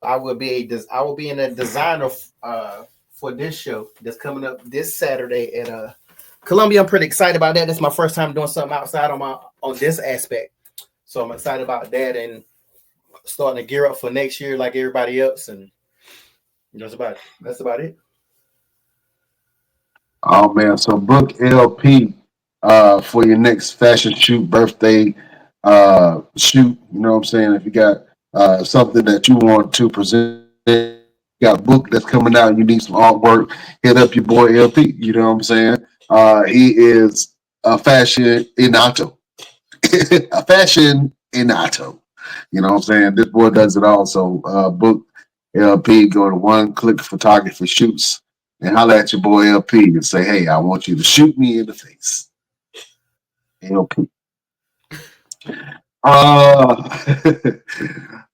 I will be in a designer for this show that's coming up this Saturday at Columbia. I'm pretty excited about that. That's my first time doing something outside on this aspect. So I'm excited about that and starting to gear up for next year like everybody else. And that's about it. Oh man, so book LP for your next fashion shoot, birthday shoot. You know what I'm saying? If you got something that you want to present, you got a book that's coming out, you need some artwork, hit up your boy LP. You know what I'm saying? He is a fashion inato. A fashion inato. You know what I'm saying? This boy does it all. So book LP, go to One Click Photography Shoots and holler at your boy LP and say, hey, I want you to shoot me in the face. LP.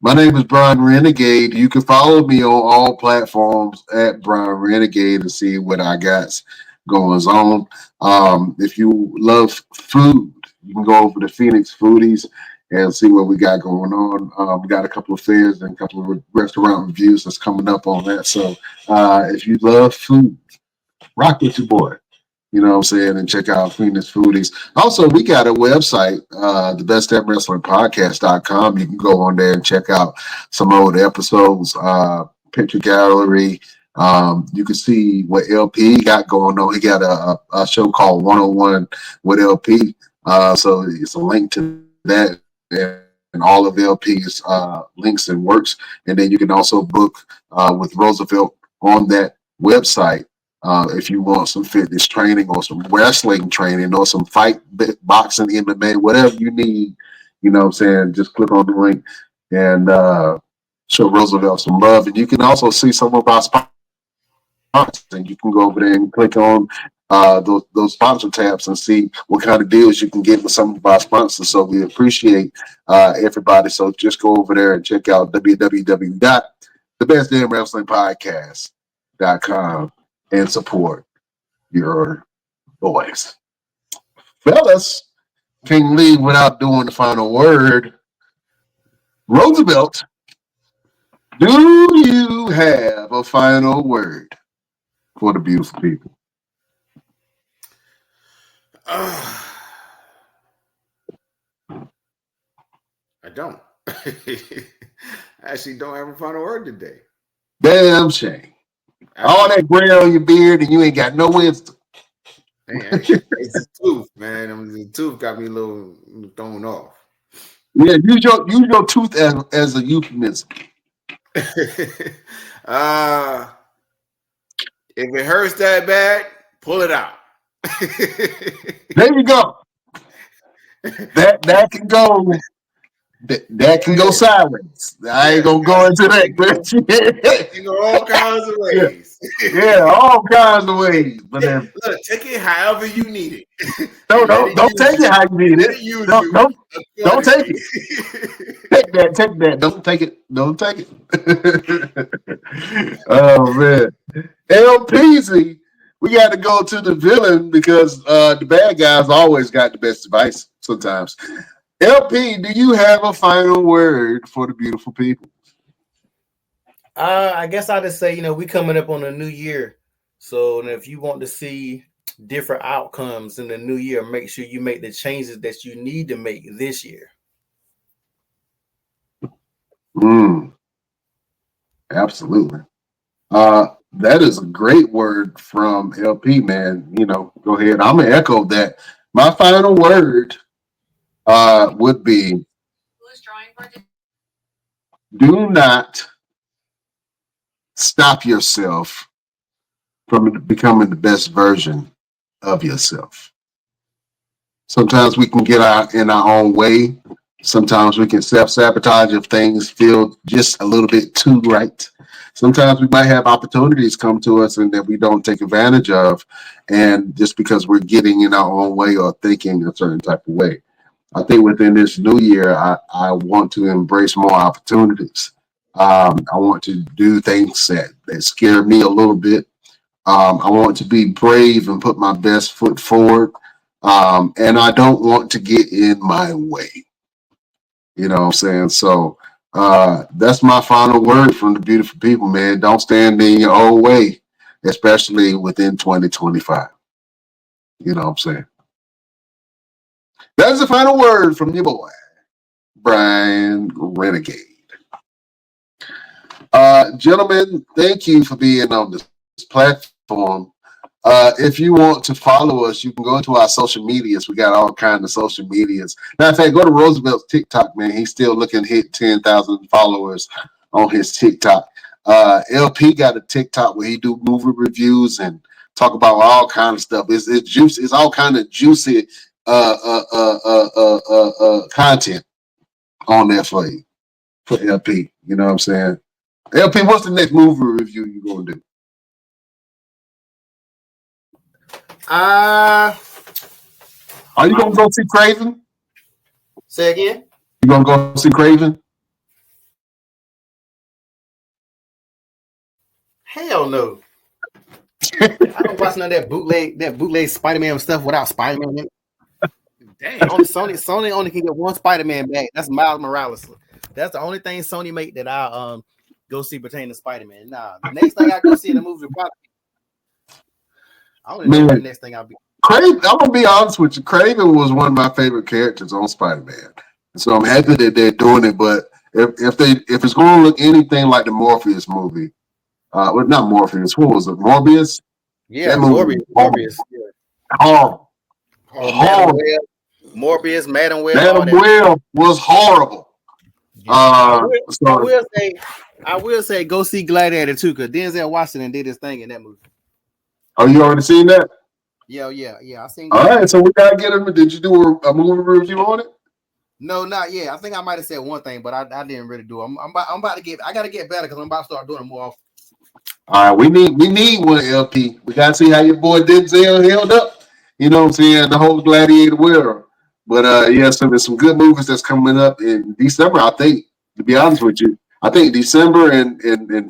My name is Brian Renegade. You can follow me on all platforms at Brian Renegade to see what I got going on. If you love food, you can go over to Phoenix Foodies and see what we got going on. We got a couple of fairs and a couple of restaurant reviews that's coming up on that. So if you love food, rock with your boy. You know what I'm saying? And check out Phoenix Foodies. Also, we got a website, the bestdamnwrestlingpodcast.com. You can go on there and check out some old episodes, picture gallery. You can see what LP got going on. He got a show called 101 with LP. So it's a link to that and all of LP's links and works. And then you can also book with Roosevelt on that website. If you want some fitness training or some wrestling training or some fight, boxing, MMA, whatever you need, you know what I'm saying, just click on the link and show Roosevelt some love. And you can also see some of our sponsors, and you can go over there and click on those sponsor tabs and see what kind of deals you can get with some of our sponsors. So we appreciate everybody. So just go over there and check out www.thebestdamnwrestlingpodcast.com and support your boys. Fellas, can't leave without doing the final word. Roosevelt, do you have a final word for the beautiful people? I don't. I actually don't have a final word today. Damn shame. All that gray on your beard and you ain't got no wisdom. Man, it's the tooth, man. The tooth got me a little thrown off. Yeah, use your tooth as a euphemism. If it hurts that bad, pull it out. There you go. That can go That can go sideways. I ain't gonna go into that, but You know, all kinds of yeah, ways. yeah, all kinds of ways. But then, Look, take it however you need it. no, And let it don't use take it you. how you need Let it. it use Don't, you don't, don't take accordingly. it. Take that. Don't take it. Don't take it. Oh man, LPZ. We got to go to the villain because the bad guys always got the best advice sometimes. LP, do you have a final word for the beautiful people? I guess I just say, we coming up on a new year. So if you want to see different outcomes in the new year, make sure you make the changes that you need to make this year. Absolutely. That is a great word from LP, man. Go ahead. I'm gonna echo that. My final word would be do not stop yourself from becoming the best version of yourself. Sometimes we can get out in our own way. Sometimes we can self-sabotage if things feel just a little bit too right. Sometimes we might have opportunities come to us and that we don't take advantage of. And just because we're getting in our own way or thinking a certain type of way. I think within this new year, I want to embrace more opportunities. I want to do things that scare me a little bit. I want to be brave and put my best foot forward. And I don't want to get in my way. You know what I'm saying? So that's my final word from the beautiful people, man. Don't stand in your own way, especially within 2025. You know what I'm saying? That's the final word from your boy, Brian Renegade. Gentlemen, thank you for being on this platform. If you want to follow us, you can go to our social medias. We got all kinds of social medias. Matter of fact, go to Roosevelt's TikTok, man. He's still looking to hit 10,000 followers on his TikTok. LP got a TikTok where he do movie reviews and talk about all kind of stuff. It's juicy. It's all kind of juicy content on there for you, for LP. You know what I'm saying? LP, what's the next movie review you gonna do? Are you gonna go see Craven? Say again? You gonna go see Craven? Hell no. I don't watch none of that bootleg Spider-Man stuff without Spider-Man in it. Damn. Sony only can get one Spider-Man back. That's Miles Morales. That's the only thing Sony make that I go see pertaining to Spider-Man. Nah, the next thing I go see in the movie probably. I don't even know what the next thing I'll be. Craven, I'm gonna be honest with you. Craven was one of my favorite characters on Spider-Man, so I'm happy that they're doing it. But if it's going to look anything like the Morpheus movie, well, not Morpheus, what was it? Morbius? Yeah, Morbius. Yeah. Horrible. Madam Web, Morbius, Madam Web. Madam Web was horrible. I will say, go see Gladiator too, because Denzel Washington did his thing in that movie. Oh, you already seen that? Yeah. I seen. All right, so we gotta get him. Did you do a movie review on it? No, not yet. I think I might have said one thing, but I didn't really do it. I'm about to get. I gotta get better because I'm about to start doing it more often. All right, we need one LP. We gotta see how your boy Denzel held up. You know what I'm saying? The whole Gladiator world. But yeah, so there's some good movies that's coming up in December. I think, to be honest with you, I think December and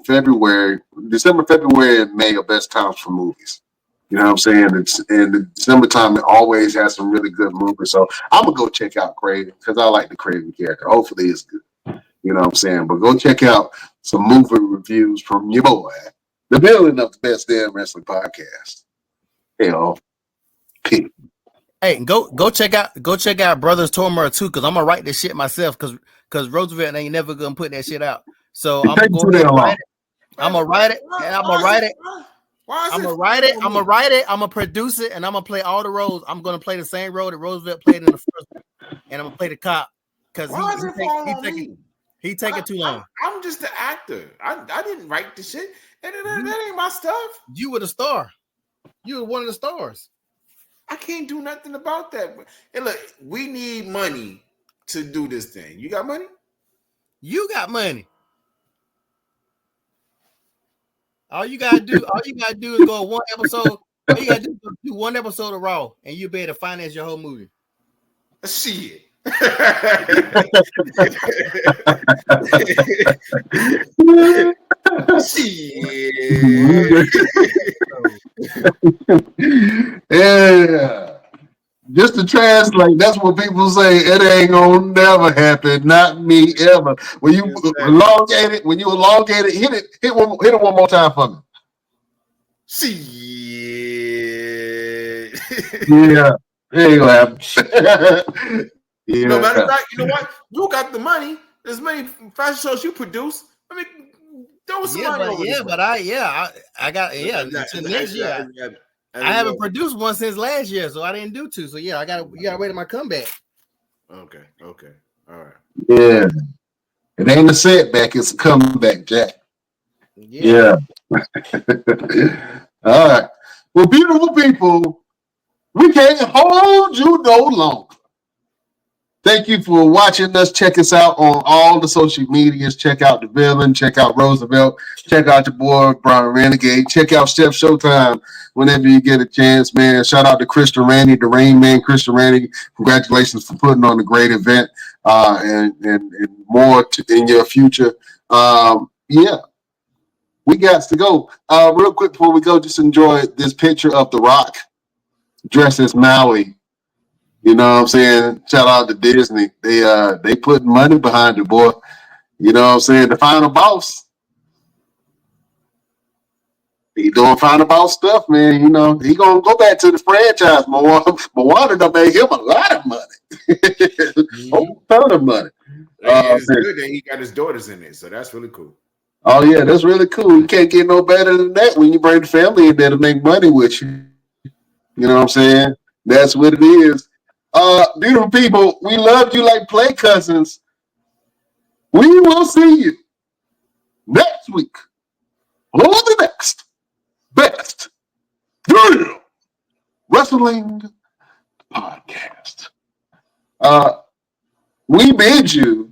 February, February, and May are best times for movies. You know what I'm saying? And the December time, it always has some really good movies. So I'm gonna go check out Craven because I like the Craven character. Hopefully it's good. You know what I'm saying? But go check out some movie reviews from your boy, the villain of the Best Damn Wrestling Podcast. LP. Hey, go check out Brothers Tormer too, because I'm gonna write this shit myself, because Roosevelt ain't never gonna put that shit out. So I'm gonna go ahead and write it. I'm gonna write it, and I'm gonna write it. I'm gonna write it. I'm gonna produce it, and I'm gonna play all the roles. I'm gonna play the same role that Roosevelt played in the first one, and I'm gonna play the cop because he taking too long. I'm just the actor. I didn't write the shit. That ain't my stuff. You were the star. You were one of the stars. I can't do nothing about that. And look, we need money to do this thing? You got money? You got money. All you gotta do is go one episode. All you gotta do is do one episode of Raw, and you'll be able to finance your whole movie. Shit. Yeah. Just to translate, that's what people say. It ain't gonna never happen. Not me ever. When you elongate it, hit it one more time for me. Shit. Yeah. There you go. Yeah. No matter of fact, you know what? You got the money. There's many fashion shows you produce. I mean, throw some money over this way. I got until next year. I haven't produced one since last year, so I didn't do two. So yeah, you gotta wait on my comeback. Okay, all right. Yeah, it ain't a setback; it's a comeback, Jack. Yeah. All right. Well, beautiful people, we can't hold you no longer. Thank you for watching us. Check us out on all the social medias. Check out The Villain. Check out Roosevelt. Check out your boy, Brian Renegade. Check out Chef Showtime whenever you get a chance, man. Shout out to Christian Randy, the Rain Man, Christian Randy. Congratulations for putting on a great event and more in your future. Yeah, we got to go. Real quick before we go, just enjoy this picture of The Rock dressed as Maui. You know what I'm saying? Shout out to Disney. They put money behind it, boy. You know what I'm saying? The final boss. He doing final boss stuff, man. You know, he gonna go back to the franchise. Moana done made him a lot of money. Whole ton of money. It's good that he got his daughters in it, so that's really cool. Oh yeah, that's really cool. You can't get no better than that when you bring the family in there to make money with you. You know what I'm saying? That's what it is. Beautiful people, we love you like play cousins. We will see you next week on the next Best Damn Wrestling Podcast. We bid you